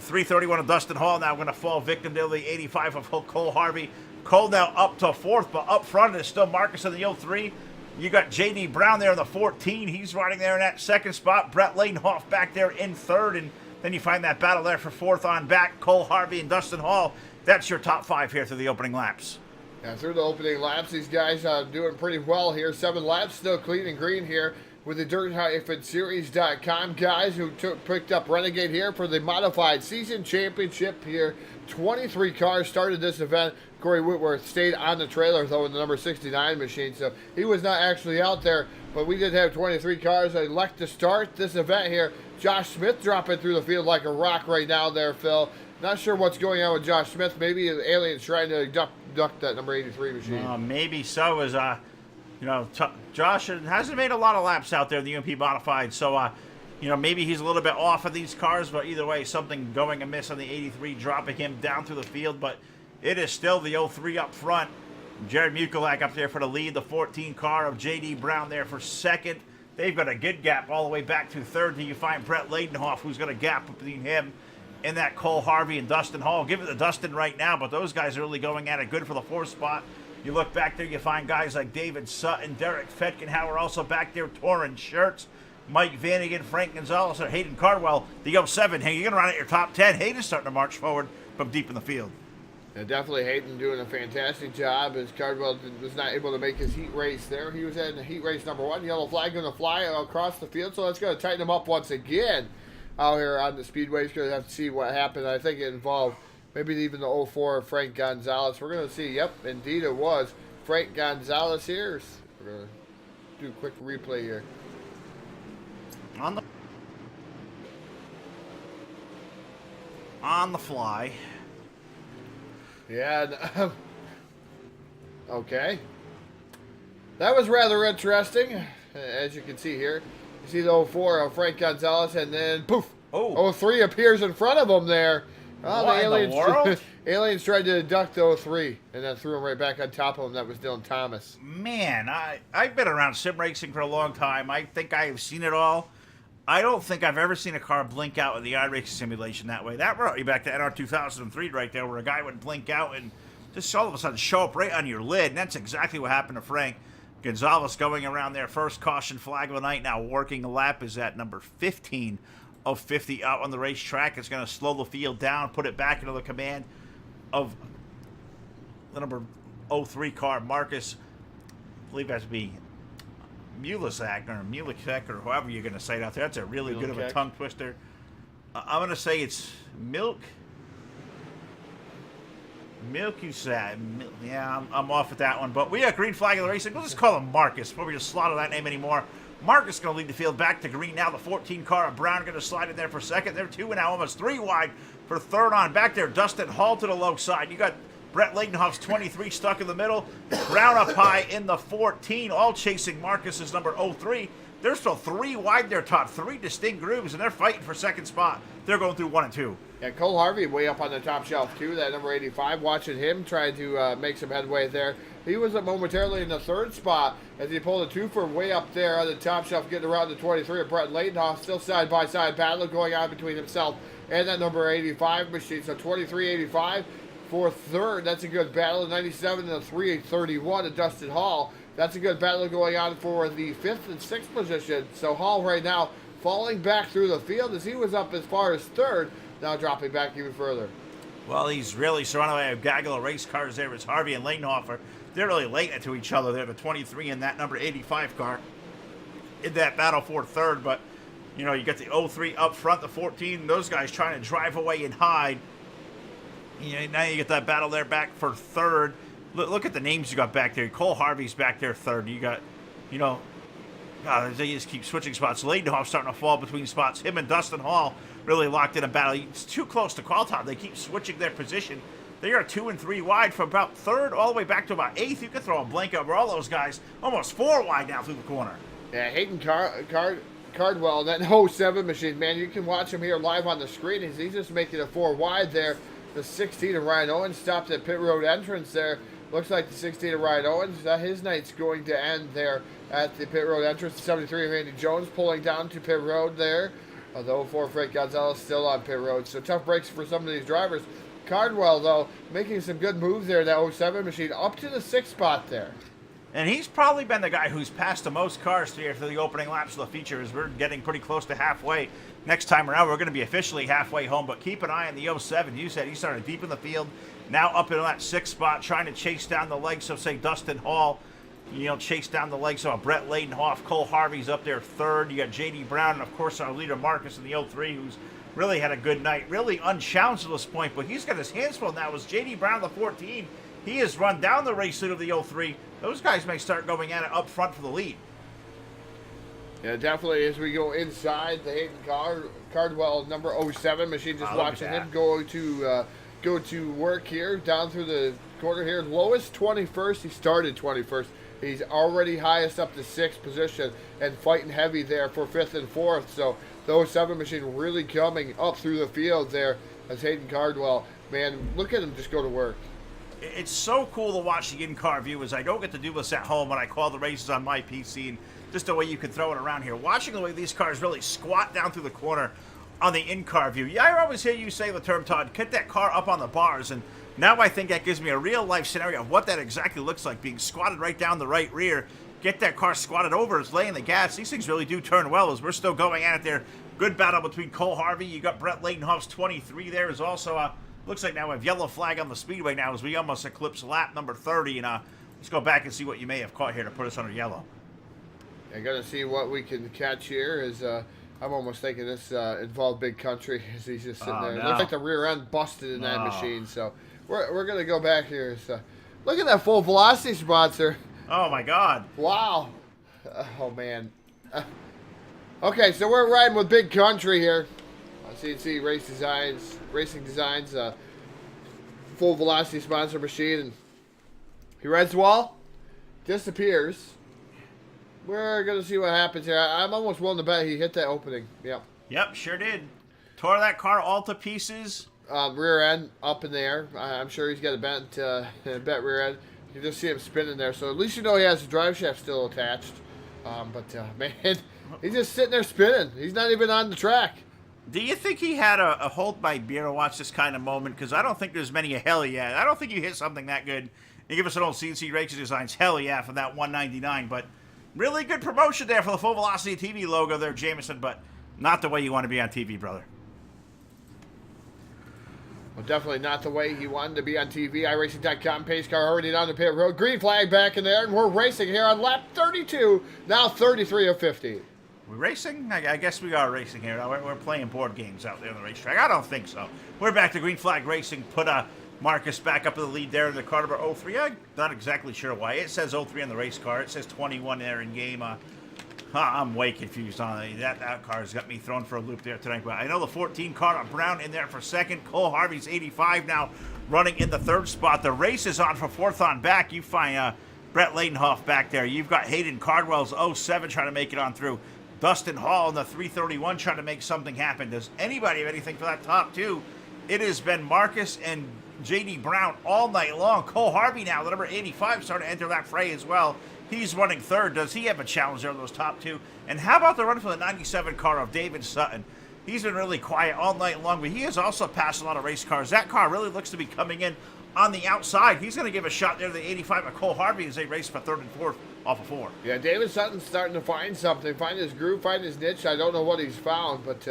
331 of Dustin Hall now going to fall victim to the 85 of Cole Harvey. Cole now up to fourth, but up front is still Marcus in the 03. You got J.D. Brown there in the 14. He's riding there in that second spot. Brett Laydenhoff back there in third, and then you find that battle there for fourth on back. Cole Harvey and Dustin Hall. That's your top 5 here through the opening laps. Yeah, through the opening laps, these guys doing pretty well here. 7 laps, still clean and green here. with the dirt-series.com guys who picked up Renegade here for the modified season championship here. 23 cars started this event. Corey Whitworth stayed on the trailer, though, in the number 69 machine, so he was not actually out there, but we did have 23 cars that elect to start this event here. Josh Smith dropping through the field like a rock right now there, Phil. Not sure what's going on with Josh Smith. Maybe the alien's trying to duck that number 83 machine. Maybe so. As Josh hasn't made a lot of laps out there in the UMP Modified, so maybe he's a little bit off of these cars, but either way, something going amiss on the 83, dropping him down through the field, but it is still the 03 up front. Jared Mukulak up there for the lead, the 14 car of J.D. Brown there for second. They've got a good gap all the way back to third till you find Brett Ladenhoff, who's got a gap between him and that Cole Harvey and Dustin Hall. Give it to Dustin right now, but those guys are really going at it good for the fourth spot. You look back there, you find guys like David Sutton, Derek Fetkenhauer also back there, Torrin Schertz, Mike Vanagan, Frank Gonzalez, or Hayden Cardwell, the 07. Hey, you're going to run at your top 10. Hayden's starting to march forward from deep in the field. Yeah, definitely Hayden doing a fantastic job as Cardwell was not able to make his heat race there. He was in heat race number 1. Yellow flag going to fly across the field, so that's going to tighten him up once again out here on the speedway. He's going to have to see what happened. I think it involved maybe even the 04 Frank Gonzalez. We're going to see, yep, indeed it was Frank Gonzalez here. We're going to do a quick replay here. On the fly. Yeah. Okay. That was rather interesting, as you can see here. You see the 04 of Frank Gonzalez, and then poof, 03 appears in front of him there. Oh, the aliens tried to deduct the 03 and then threw him right back on top of him. That was Dylan Thomas. Man, I've been around sim racing for a long time. I think I have seen it all. I don't think I've ever seen a car blink out in the iRacing simulation that way. That brought you back to NR 2003 right there, where a guy would blink out and just all of a sudden show up right on your lid. And that's exactly what happened to Frank Gonzalez going around there. First caution flag of the night. Now working a lap is at number 15 of 50 out on the racetrack. It's going to slow the field down, put it back into the command of the number 03 car, Marcus. I believe that's be Mulisek or Mulisek or however you're going to say it out there. That's a really good of a tongue twister. I'm going to say it's Milkusat. Yeah, I'm off with that one. But we got green flag of the racing. We'll just call him Marcus before we just slaughter that name anymore. Marcus going to lead the field back to green now. The 14 car of Brown going to slide in there for second. They're 2 and now almost 3 wide for third on. Back there, Dustin Hall to the low side. You got Brett Ladenhoff's 23 stuck in the middle. Brown up high in the 14, all chasing Marcus's number 03. They're still 3 wide there, top 3 distinct grooves, and they're fighting for second spot. They're going through 1 and 2. Yeah, Cole Harvey way up on the top shelf, too. That number 85, watching him trying to make some headway there. He was momentarily in the third spot as he pulled a 2 for way up there on the top shelf, getting around the 23 of Brett Ladenhoff. Still side-by-side battle going on between himself and that number 85 machine. So 23-85 for third. That's a good battle. 97 and the 331 of Dustin Hall. That's a good battle going on for the 5th and 6th position. So Hall right now falling back through the field as he was up as far as third, now dropping back even further. Well, he's really surrounded by a gaggle of race cars there. It's Harvey and Ladenhoff. They're really late to each other. They're the 23 and that number 85 car in that battle for third. But, you know, you got the 03 up front, the 14. Those guys trying to drive away and hide. You know, now you get that battle there back for third. Look at the names you got back there. Cole Harvey's back there third. You got, you know, they just keep switching spots. Ladenhoff starting to fall between spots. Him and Dustin Hall really locked in a battle. It's too close to Qualtop. They keep switching their position. They are 2 and 3 wide from about third all the way back to about 8th. You could throw a blanket over all those guys. Almost 4 wide now through the corner. Yeah, Hayden Cardwell, that 07 machine, man, you can watch him here live on the screen. He's just making a 4 wide there. The 16 of Ryan Owens stopped at pit road entrance there. Looks like the 16 of Ryan Owens, his night's going to end there at the pit road entrance. The 73 of Andy Jones pulling down to pit road there. The 04 Frank Gonzalez still on pit road. So tough breaks for some of these drivers. Cardwell, though, making some good moves there, that 07 machine, up to the 6th spot there. And he's probably been the guy who's passed the most cars here for the opening laps of the feature, as we're getting pretty close to halfway. Next time around, we're going to be officially halfway home, but keep an eye on the 07. You said he started deep in the field, now up in that 6th spot, trying to chase down the legs of, say, Dustin Hall. You know, chase down the legs of Brett Ladenhoff. Cole Harvey's up there third. You got J.D. Brown, and of course our leader Marcus in the 03, who's really had a good night. Really unchallenged at this point, but he's got his hands full now. As J.D. Brown, the 14, he has run down the race lead of the 03. Those guys may start going at it up front for the lead. Yeah, definitely. As we go inside the Hayden Cardwell number 07 machine, just watching him go to work here down through the quarter here. Lowest 21st. He started 21st. He's already highest up to 6th position and fighting heavy there for 5th and 4th. So the 07 machine really coming up through the field there as Hayden Cardwell. Man, look at him just go to work. It's so cool to watch the in-car view, as I don't get to do this at home when I call the races on my PC, and just the way you can throw it around here. Watching the way these cars really squat down through the corner on the in-car view. Yeah, I always hear you say the term, Todd, get that car up on the bars, and now I think that gives me a real-life scenario of what that exactly looks like, being squatted right down the right rear. Get that car squatted over, it's laying the gas. These things really do turn well as we're still going at it there. Good battle between Cole Harvey. You got Brett Ladenhoff's 23 there. Is also, looks like now we have yellow flag on the speedway now as we almost eclipse lap number 30. And let's go back and see what you may have caught here to put us under yellow. I got to see what we can catch here. I'm almost thinking this involved Big Country as he's just sitting there. No. It looks like the rear end busted in that machine. So we're going to go back here. So look at that full velocity sponsor. Oh, my God. Wow. Oh, man. Okay, so we're riding with Big Country here. CNC Racing Designs, full velocity sponsor machine. And he rides the wall, disappears. We're going to see what happens here. I'm almost willing to bet he hit that opening. Yep, sure did. Tore that car all to pieces. Rear end up in the air. I'm sure he's got a bent rear end. You can just see him spinning there. So at least you know he has the drive shaft still attached. Man, he's just sitting there spinning. He's not even on the track. Do you think he had a hold my beer to watch this kind of moment? Because I don't think there's many a hell yeah. I don't think you hit something that good. You give us an old CNC Racing Designs hell yeah for that 199. But really good promotion there for the Full Velocity TV logo there, Jameson. But not the way you want to be on TV, brother. Well, definitely not the way he wanted to be on TV. iRacing.com, pace car already down the pit road. Green flag back in there, and we're racing here on lap 32, now 33 of 50. We're racing? I guess we are racing here. We're playing board games out there on the racetrack. I don't think so. We're back to Green Flag Racing. Put Marcus back up in the lead there in the car number 03. I'm not exactly sure why. It says 03 on the race car. It says 21 there in game. I'm way confused on it. That car has got me thrown for a loop there tonight. But I know the 14 car on Brown in there for second. Cole Harvey's 85 now running in the third spot. The race is on for fourth on back. You find Brett Ladenhoff back there. You've got Hayden Cardwell's 07 trying to make it on through. Dustin Hall in the 331 trying to make something happen. Does anybody have anything for that top two? It has been Marcus and J.D. Brown all night long. Cole Harvey now, the number 85, starting to enter that fray as well. He's running third. Does he have a challenge there on those top two? And how about the run for the 97 car of David Sutton? He's been really quiet all night long, but he has also passed a lot of race cars. That car really looks to be coming in on the outside. He's going to give a shot there to the 85 of Cole Harvey as they race for third and fourth off of 4. Yeah, David Sutton's starting to find something, find his groove, find his niche. I don't know what he's found, but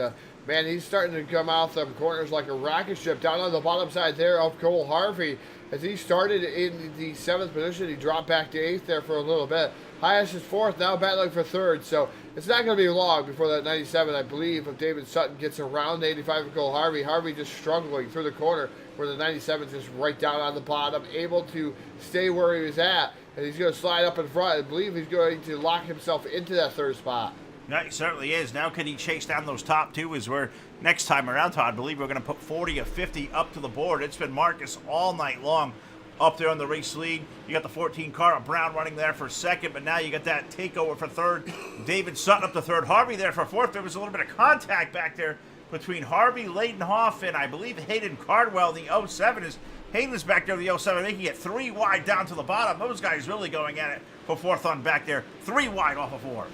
man, he's starting to come out them corners like a rocket ship down on the bottom side there of Cole Harvey. As he started in the 7th position, he dropped back to 8th there for a little bit. Highest is 4th, now battling for 3rd. So it's not going to be long before that 97, I believe, if David Sutton gets around the 85 of Cole Harvey. Harvey just struggling through the corner where the 97 is just right down on the bottom, able to stay where he was at. And he's going to slide up in front. I believe he's going to lock himself into that 3rd spot. Yeah, he certainly is. Now can he chase down those top two is where next time around, Todd, I believe we're going to put 40 of 50 up to the board. It's been Marcus all night long up there on the race lead. You got the 14 car of Brown running there for second, but now you got that takeover for third. David Sutton up to third. Harvey there for fourth. There was a little bit of contact back there between Harvey, Ladenhoff, and I believe Hayden Cardwell. The 07 is Hayden's back there, the 07, making it 3 wide down to the bottom. Those guys really going at it for fourth on back there. 3 wide off of 4.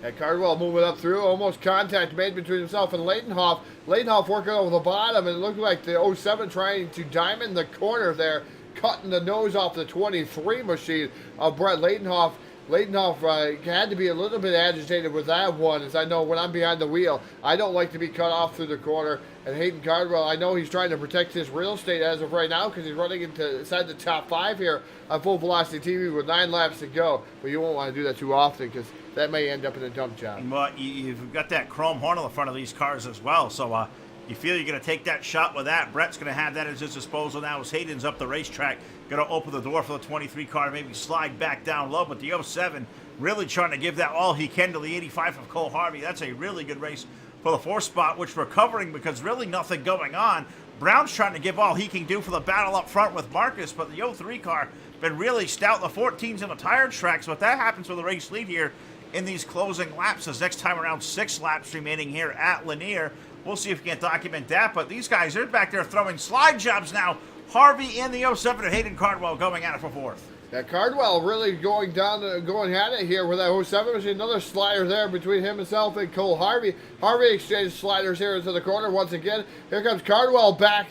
And Cardwell moving up through, almost contact made between himself and Ladenhoff. Ladenhoff working over the bottom, and it looked like the 07 trying to diamond the corner there, cutting the nose off the 23 machine of Brett Ladenhoff. Leitenoff had to be a little bit agitated with that one, as I know when I'm behind the wheel, I don't like to be cut off through the corner. And Hayden Cardwell, I know he's trying to protect his real estate as of right now because he's running inside the top 5 here on Full Velocity TV with 9 laps to go. But you won't want to do that too often because that may end up in a dump job. Well, you've got that chrome horn on the front of these cars as well, so you feel you're going to take that shot with that. Brett's going to have that at his disposal now as Hayden's up the racetrack. Going to open the door for the 23 car, maybe slide back down low. But the 07 really trying to give that all he can to the 85 of Cole Harvey. That's a really good race for the 4th spot, which we're covering because really nothing going on. Brown's trying to give all he can do for the battle up front with Marcus, but the 03 car been really stout. The 14's in the tire tracks, but that happens with the race lead here in these closing laps. As next time around, 6 laps remaining here at Lanier. We'll see if we can document that, but these guys, they're back there throwing slide jobs now. Harvey in the 07 and Hayden Cardwell going at it for 4th. Yeah, Cardwell really going at it here with that 07. There's another slider there between himself and Cole Harvey. Harvey exchanged sliders here into the corner once again. Here comes Cardwell back,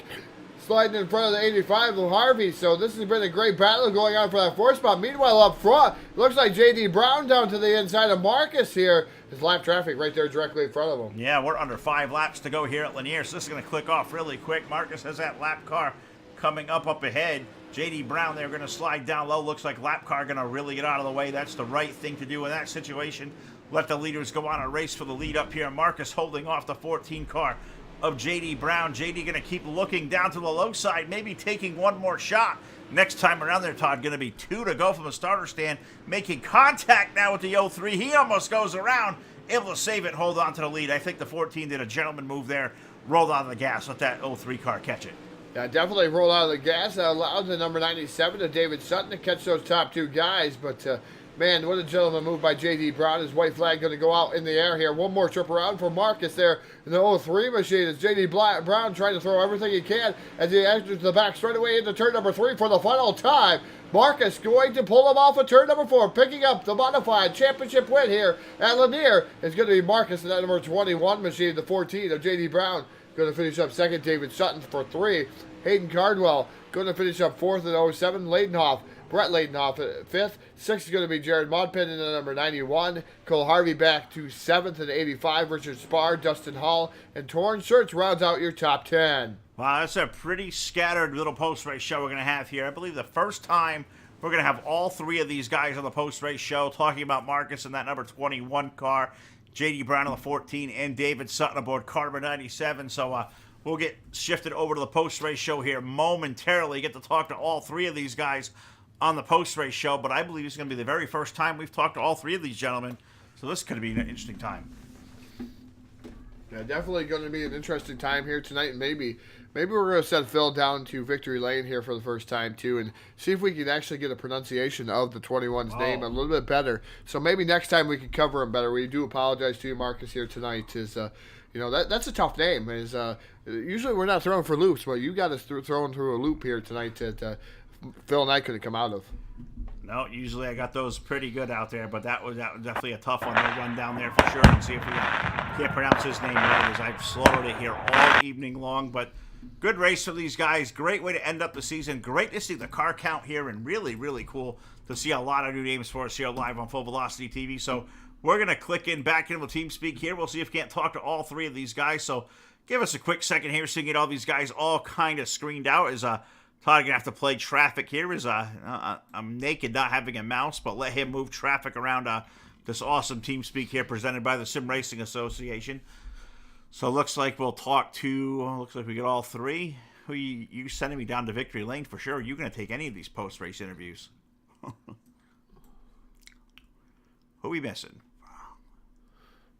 sliding in front of the 85 of Harvey. So this has been a great battle going on for that 4th spot. Meanwhile, up front, looks like J.D. Brown down to the inside of Marcus here. His lap traffic right there directly in front of him. Yeah, we're under 5 laps to go here at Lanier, so this is going to click off really quick. Marcus has that lap car coming up ahead. J.D. Brown, they're going to slide down low. Looks like lap car going to really get out of the way. That's the right thing to do in that situation. Let the leaders go on a race for the lead up here. Marcus holding off the 14 car of J.D. Brown. J.D. going to keep looking down to the low side, maybe taking one more shot. Next time around there, Todd, going to be 2 to go from the starter stand. Making contact now with the 03. He almost goes around, able to save it, hold on to the lead. I think the 14 did a gentleman move there, rolled out of the gas, let that 03 car catch it. Yeah, definitely rolled out of the gas. That allowed the number 97 to David Sutton to catch those top 2 guys. But, man, what a gentleman move by J.D. Brown. His white flag going to go out in the air here. One more trip around for Marcus there in the 03 machine. As J.D. Brown trying to throw everything he can as he enters the back straight away into turn number 3 for the final time. Marcus going to pull him off of turn number 4, picking up the modified championship win here at Lanier. It's going to be Marcus in that number 21 machine, the 14 of J.D. Brown. Going to finish up 2nd, David Sutton for 3. Hayden Cardwell going to finish up 4th at 07. Brett Leitenoff at 5th. 6th is going to be Jared Modpin in the number 91. Cole Harvey back to 7th at 85. Richard Spar, Dustin Hall, and Torn Shirts rounds out your top 10. Wow, that's a pretty scattered little post-race show we're going to have here. I believe the first time we're going to have all 3 of these guys on the post-race show, talking about Marcus in that number 21 car, J.D. Brown on the 14, and David Sutton aboard car number 97. So we'll get shifted over to the post-race show here momentarily. Get to talk to all 3 of these guys on the post-race show, but I believe it's going to be the very first time we've talked to all 3 of these gentlemen. So this could be an interesting time. Yeah, definitely going to be an interesting time here tonight, and maybe we're going to send Phil down to Victory Lane here for the first time, too, and see if we can actually get a pronunciation of the 21's name a little bit better. So maybe next time we can cover him better. We do apologize to you, Marcus, here tonight. That's a tough name. Usually we're not throwing for loops, but you got us throwing through a loop here tonight that Phil and I couldn't come out of. No, usually I got those pretty good out there, but that was definitely a tough one to run down there for sure and see if we can't pronounce his name right, as I've slowed it here all evening long. But good race for these guys. Great way to end up the season. Great to see the car count here, and really, really cool to see a lot of new names for us here live on Full Velocity TV. So we're going to click back in with TeamSpeak here. We'll see if we can't talk to all 3 of these guys. So give us a quick second here so we can get all these guys all kind of screened out. As Todd gonna have to play traffic here. I'm naked, not having a mouse, but let him move traffic around this awesome TeamSpeak here presented by the Sim Racing Association. So looks like we'll talk to. Looks like we get all 3. Who you sending me down to Victory Lane for sure? Are you gonna take any of these post-race interviews? Who we missing?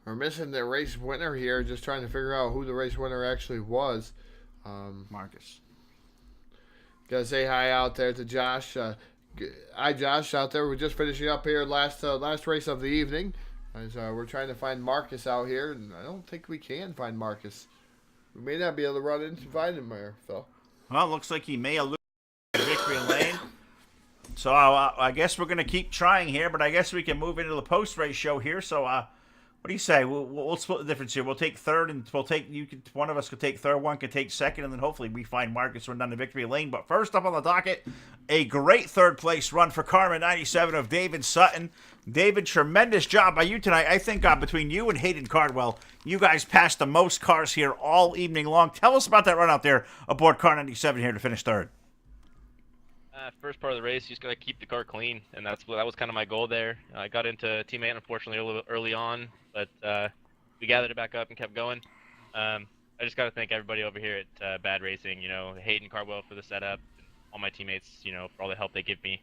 We're missing the race winner here. Just trying to figure out who the race winner actually was. Marcus. Gotta say hi out there to Josh. Hi, Josh, out there. We're just finishing up here last race of the evening. As we're trying to find Marcus out here, and I don't think we can find Marcus. We may not be able to run in and find him there, Phil. Well, looks like he may have looked at Victory Lane. So I guess we're going to keep trying here, but I guess we can move into the post-race show here. So What do you say? We'll split the difference here. We'll take third, and one of us could take third, one could take second, and then hopefully we find Marcus run down the victory lane. But first up on the docket, a great third place run for Karma 97 of David Sutton. David, tremendous job by you tonight. I think between you and Hayden Cardwell, you guys passed the most cars here all evening long. Tell us about that run out there aboard Car 97 here to finish third. First part of the race, you just gotta keep the car clean, and that was kind of my goal there. I got into teammate unfortunately a little bit early on, but we gathered it back up and kept going. I just gotta thank everybody over here at Bad Racing. You know, Hayden Cardwell for the setup, all my teammates, you know, for all the help they give me.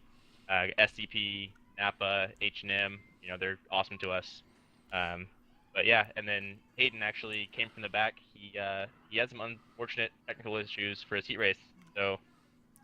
SCP, Napa, H&M, you know, they're awesome to us. But yeah, and then Hayden actually came from the back. He had some unfortunate technical issues for his heat race, so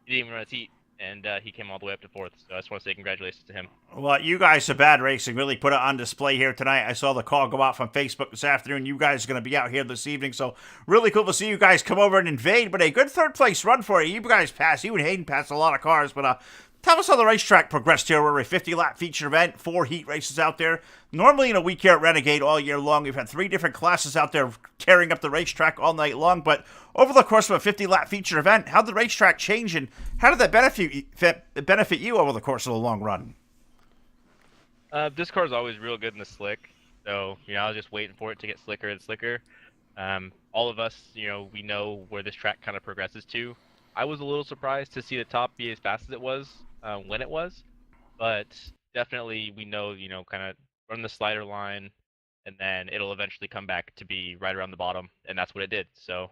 he didn't even run his heat. And he came all the way up to fourth, so I just want to say congratulations to him. Well, you guys at Bad Racing really put it on display here tonight. I saw the call go out from Facebook this afternoon. You guys are going to be out here this evening, so really cool to see you guys come over and invade. But a good third place run for you. You guys passed. You and Hayden passed a lot of cars, but tell us how the racetrack progressed here. We're a 50-lap feature event, 4 heat races out there. Normally in a week here at Renegade all year long, we've had 3 different classes out there tearing up the racetrack all night long. But over the course of a 50-lap feature event, how did the racetrack change, and how did that benefit you over the course of the long run? This car is always real good in the slick, so you know I was just waiting for it to get slicker and slicker. All of us, you know, we know where this track kind of progresses to. I was a little surprised to see the top be as fast as it was when it was, but definitely we know, you know, kind of run the slider line, and then it'll eventually come back to be right around the bottom, and that's what it did. So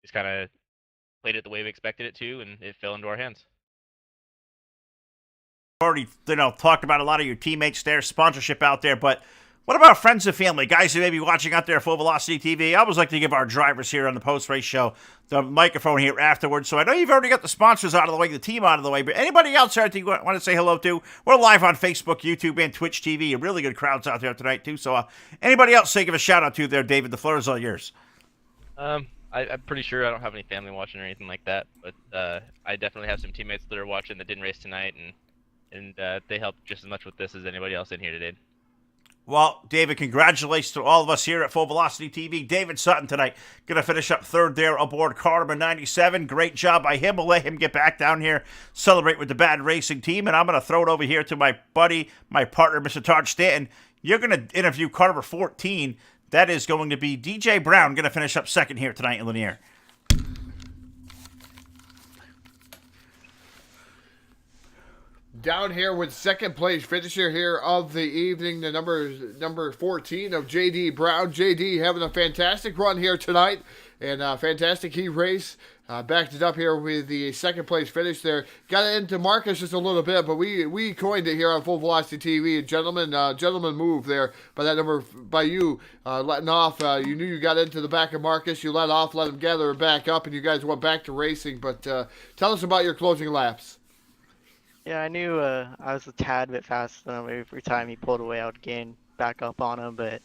just kind of played it the way we expected it to, and it fell into our hands. Already, you know, talked about a lot of your teammates there, sponsorship out there, but what about friends and family, guys who may be watching out there at Full Velocity TV? I always like to give our drivers here on the post-race show the microphone here afterwards. So I know you've already got the sponsors out of the way, the team out of the way, but anybody else out there you want to say hello to? We're live on Facebook, YouTube, and Twitch TV. A really good crowds out there tonight, too. So anybody else say give a shout-out to there, David? The floor is all yours. I'm pretty sure I don't have any family watching or anything like that, but I definitely have some teammates that are watching that didn't race tonight, and they helped just as much with this as anybody else in here today. Well, David, congratulations to all of us here at Full Velocity TV. David Sutton tonight going to finish up third there aboard car number 97. Great job by him. We'll let him get back down here, celebrate with the Bad Racing team. And I'm going to throw it over here to my buddy, my partner, Mr. Todd Stanton. You're going to interview car number 14. That is going to be DJ Brown, going to finish up second here tonight in Lanier. Down here with second place finisher here of the evening, the number 14 of JD Brown. JD having a fantastic run here tonight, and a fantastic heat race. Backed it up here with the second place finish there. Got into Marcus just a little bit, but we coined it here on Full Velocity TV. Gentleman move there by that number, by you letting off. You knew you got into the back of Marcus. You let off, let him gather back up, and you guys went back to racing. But tell us about your closing laps. Yeah, I knew I was a tad bit faster than him. Every time he pulled away, I would gain back up on him, but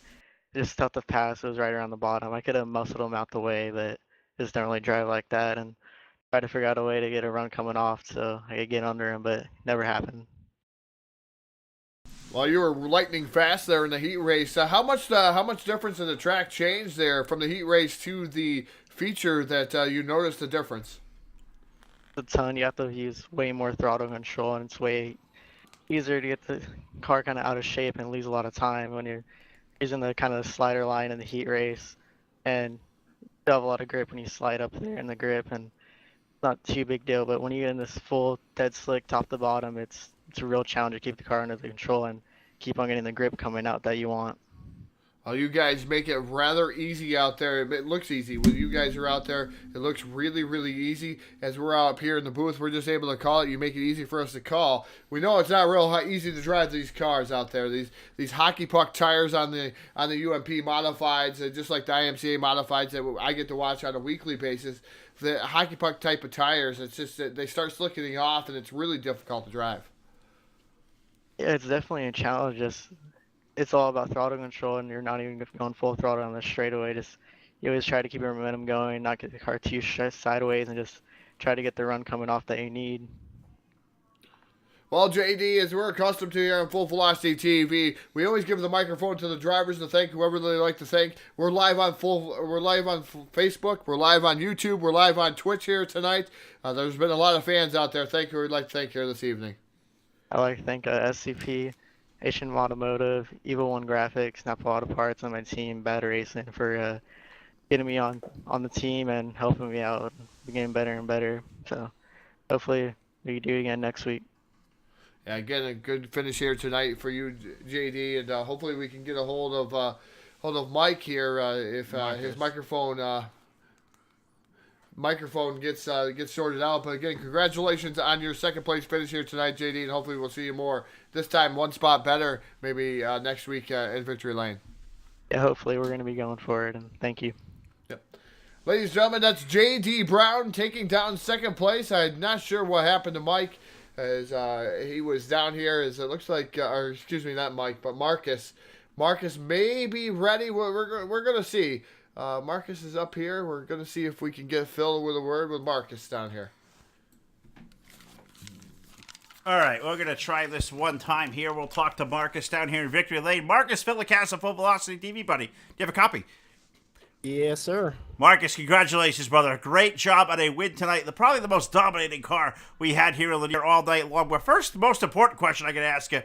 just tough to pass. It was right around the bottom. I could have muscled him out the way, but just don't really drive like that, and try to figure out a way to get a run coming off so I could get under him, but it never happened. Well, you were lightning fast there in the heat race. How much difference in the track changed there from the heat race to the feature that you noticed the difference? A ton. You have to use way more throttle control, and it's way easier to get the car kind of out of shape and lose a lot of time when you're using the kind of slider line in the heat race, and you have a lot of grip when you slide up there in the grip, and it's not too big deal. But when you get in this full dead slick top to bottom, it's a real challenge to keep the car under the control and keep on getting the grip coming out that you want. You guys make it rather easy out there. It looks easy. When you guys are out there, it looks really, really easy. As we're out here in the booth, we're just able to call it. You make it easy for us to call. We know it's not real easy to drive these cars out there. These hockey puck tires on the UMP modifieds, just like the IMCA modifieds that I get to watch on a weekly basis. The hockey puck type of tires, it's just that they start slicking off, and it's really difficult to drive. Yeah, it's definitely a challenge. It's all about throttle control, and you're not even going full throttle on the straightaway. You always try to keep your momentum going, not get the car too sideways, and just try to get the run coming off that you need. Well, JD, as we're accustomed to here on Full Velocity TV, we always give the microphone to the drivers to thank whoever they like to thank. We're live on Facebook, we're live on YouTube, we're live on Twitch here tonight. There's been a lot of fans out there. Thank you. We'd like to thank here this evening. I'd like to thank SCP, Asian Automotive, Evil One Graphics, Napa Auto Parts, and my team, Bad Racing, for getting me on the team and helping me out, getting better and better. So hopefully we can do it again next week. Yeah, again, a good finish here tonight for you, JD, and hopefully we can get a hold of Mike here if his microphone gets sorted out. But again, congratulations on your second place finish here tonight, JD, and hopefully we'll see you more. This time, one spot better, maybe next week in Victory Lane. Yeah, hopefully we're going to be going for it, and thank you. Yep. Ladies and gentlemen, that's JD Brown taking down second place. I'm not sure what happened to Mike. As he was down here, as it looks like, or excuse me, not Mike, but Marcus. Marcus may be ready. We're gonna see. Marcus is up here. We're gonna see if we can get Phil with a word with Marcus down here. All right, we're going to try this one time here. We'll talk to Marcus down here in Victory Lane. Marcus Filicassa, Full Velocity TV, buddy. Do you have a copy? Yes, sir. Marcus, congratulations, brother. Great job on a win tonight. Probably the most dominating car we had here in Lanier all night long. Well, first, the most important question I got to ask you,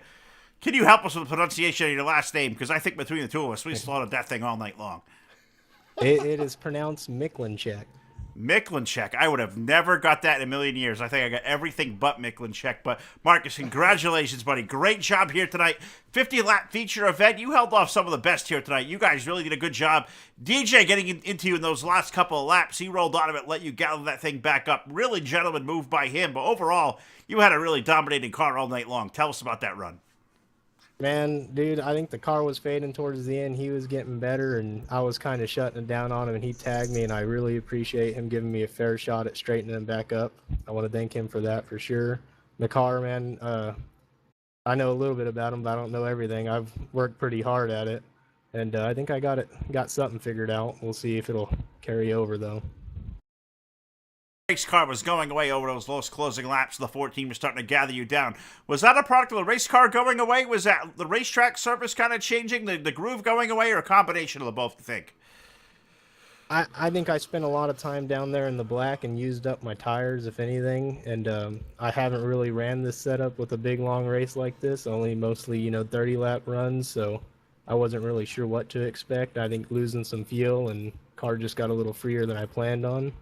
can you help us with the pronunciation of your last name? Because I think between the two of us, we slaughtered that thing all night long. It is pronounced Miklinchek. Miklinchek. I would have never got that in a million years. I think I got everything but Miklinchek. But, Marcus, congratulations, buddy. Great job here tonight. 50-lap feature event. You held off some of the best here tonight. You guys really did a good job. DJ getting into you in those last couple of laps. He rolled out of it, let you gather that thing back up. Really gentleman move by him. But overall, you had a really dominating car all night long. Tell us about that run. Man, dude, I think the car was fading towards the end. He was getting better, and I was kind of shutting it down on him, and he tagged me, and I really appreciate him giving me a fair shot at straightening him back up. I want to thank him for that for sure. The car, man, I know a little bit about him, but I don't know everything. I've worked pretty hard at it, and I think I got something figured out. We'll see if it'll carry over, though. Race car was going away over those last closing laps. The 14 was starting to gather you down. Was that a product of the race car going away? Was that the racetrack surface kind of changing, the groove going away, or a combination of the both, you think? I think I spent a lot of time down there in the black and used up my tires, if anything, and I haven't really ran this setup with a big, long race like this, only mostly, 30-lap runs, so I wasn't really sure what to expect. I think losing some fuel and car just got a little freer than I planned on.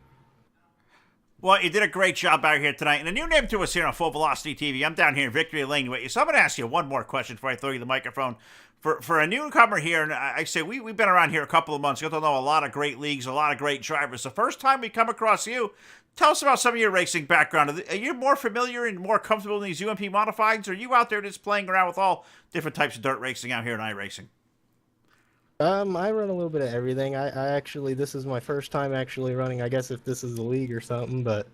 Well, you did a great job out here tonight. And a new name to us here on Full Velocity TV. I'm down here in Victory Lane with you. So I'm going to ask you one more question before I throw you the microphone. For a newcomer here, and I say we've been around here a couple of months. You got to know a lot of great leagues, a lot of great drivers. The first time we come across you, tell us about some of your racing background. Are you more familiar and more comfortable in these UMP modifieds? Or are you out there just playing around with all different types of dirt racing out here in iRacing? I run a little bit of everything. I actually, this is my first time actually running, I guess if this is the league or something, but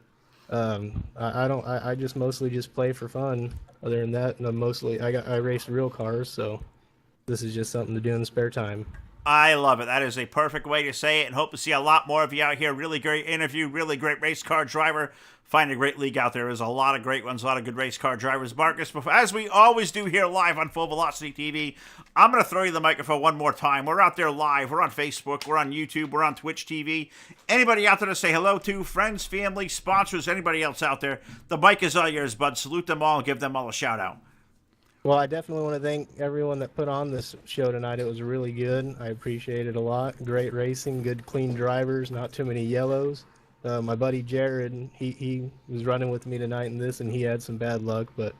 I just mostly just play for fun. Other than that, I race real cars, so this is just something to do in the spare time. I love it. That is a perfect way to say it, and hope to see a lot more of you out here. Really great interview, really great race car driver. Find a great league out there. There's a lot of great ones, a lot of good race car drivers. Marcus, as we always do here live on Full Velocity TV, I'm going to throw you the microphone one more time. We're out there live. We're on Facebook. We're on YouTube. We're on Twitch TV. Anybody out there to say hello to, friends, family, sponsors, anybody else out there, the mic is all yours, bud. Salute them all and give them all a shout out. Well, I definitely want to thank everyone that put on this show tonight. It was really good. I appreciate it a lot. Great racing, good clean drivers, not too many yellows. My buddy Jared, he was running with me tonight in this, and he had some bad luck, but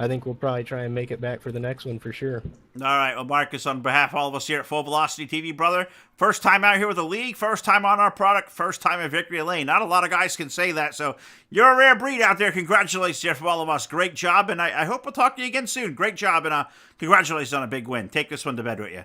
I think we'll probably try and make it back for the next one for sure. All right, well, Marcus, on behalf of all of us here at Full Velocity TV, brother, first time out here with the league, first time on our product, first time in Victory Lane. Not a lot of guys can say that, so you're a rare breed out there. Congratulations here from all of us. Great job, and I hope we'll talk to you again soon. Great job, and congratulations on a big win. Take this one to bed with you.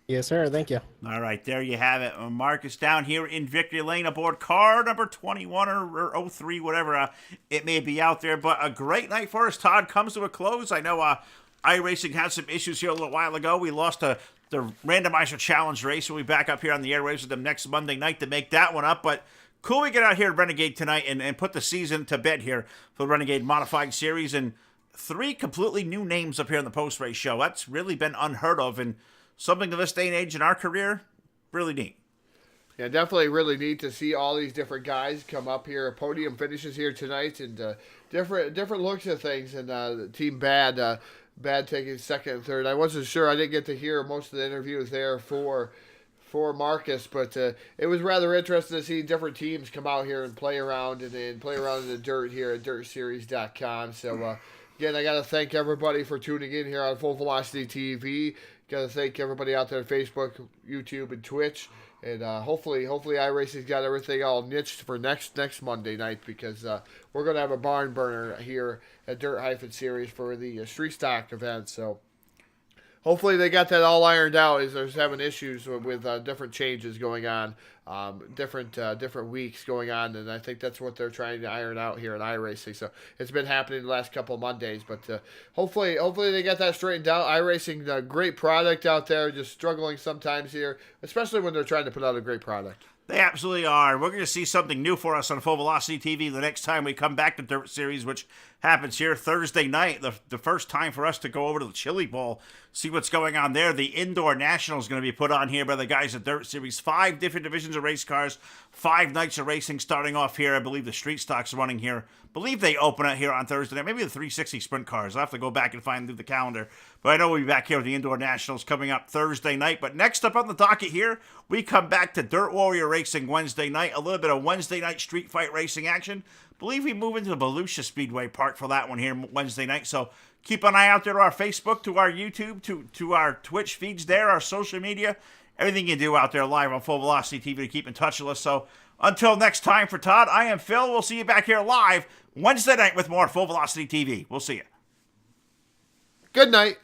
Yes, sir. Thank you. All right, there you have it. Marcus down here in Victory Lane aboard car number 21 or 03, whatever it may be out there. But a great night for us. Todd comes to a close. I know iRacing had some issues here a little while ago. We lost the randomizer challenge race. We'll be back up here on the airwaves with them next Monday night to make that one up. But cool we get out here at Renegade tonight and put the season to bed here for the Renegade Modified Series. And 3 completely new names up here in the post-race show. That's really been unheard of, and something to this day and age in our career, really neat. Yeah, definitely really neat to see all these different guys come up here. Podium finishes here tonight, and different looks at things. And Team Bad taking second and third. I wasn't sure. I didn't get to hear most of the interviews there for Marcus, but it was rather interesting to see different teams come out here and play around and play around in the dirt here at DirtSeries.com. So again, I got to thank everybody for tuning in here on Full Velocity TV. Got to thank everybody out there on Facebook, YouTube, and Twitch. And hopefully iRacing's got everything all niched for next Monday night, because we're going to have a barn burner here at Dirt-Series for the Street Stock event. So hopefully they got that all ironed out, as there's having issues with different changes going on, different weeks going on, and I think that's what they're trying to iron out here in iRacing. So it's been happening the last couple of Mondays, but hopefully they got that straightened out. iRacing, great product out there, just struggling sometimes here, especially when they're trying to put out a great product. They absolutely are. We're going to see something new for us on Full Velocity TV the next time we come back to Dirt Series, which happens here Thursday night. The first time for us to go over to the Chili Bowl, see what's going on there. The Indoor National is going to be put on here by the guys at Dirt Series. 5 different divisions of race cars, 5 nights of racing starting off here. I believe the Street Stock's running here. I believe they open it here on Thursday night. Maybe the 360 Sprint cars. I'll have to go back and find through the calendar. But I know we'll be back here with the Indoor Nationals coming up Thursday night. But next up on the docket here, we come back to Dirt Warrior Racing Wednesday night. A little bit of Wednesday night street fight racing action. I believe we move into the Volusia Speedway Park for that one here Wednesday night. So keep an eye out there to our Facebook, to our YouTube, to our Twitch feeds there, our social media. Everything you do out there live on Full Velocity TV to keep in touch with us. So until next time, for Todd, I am Phil. We'll see you back here live Wednesday night with more Full Velocity TV. We'll see you. Good night.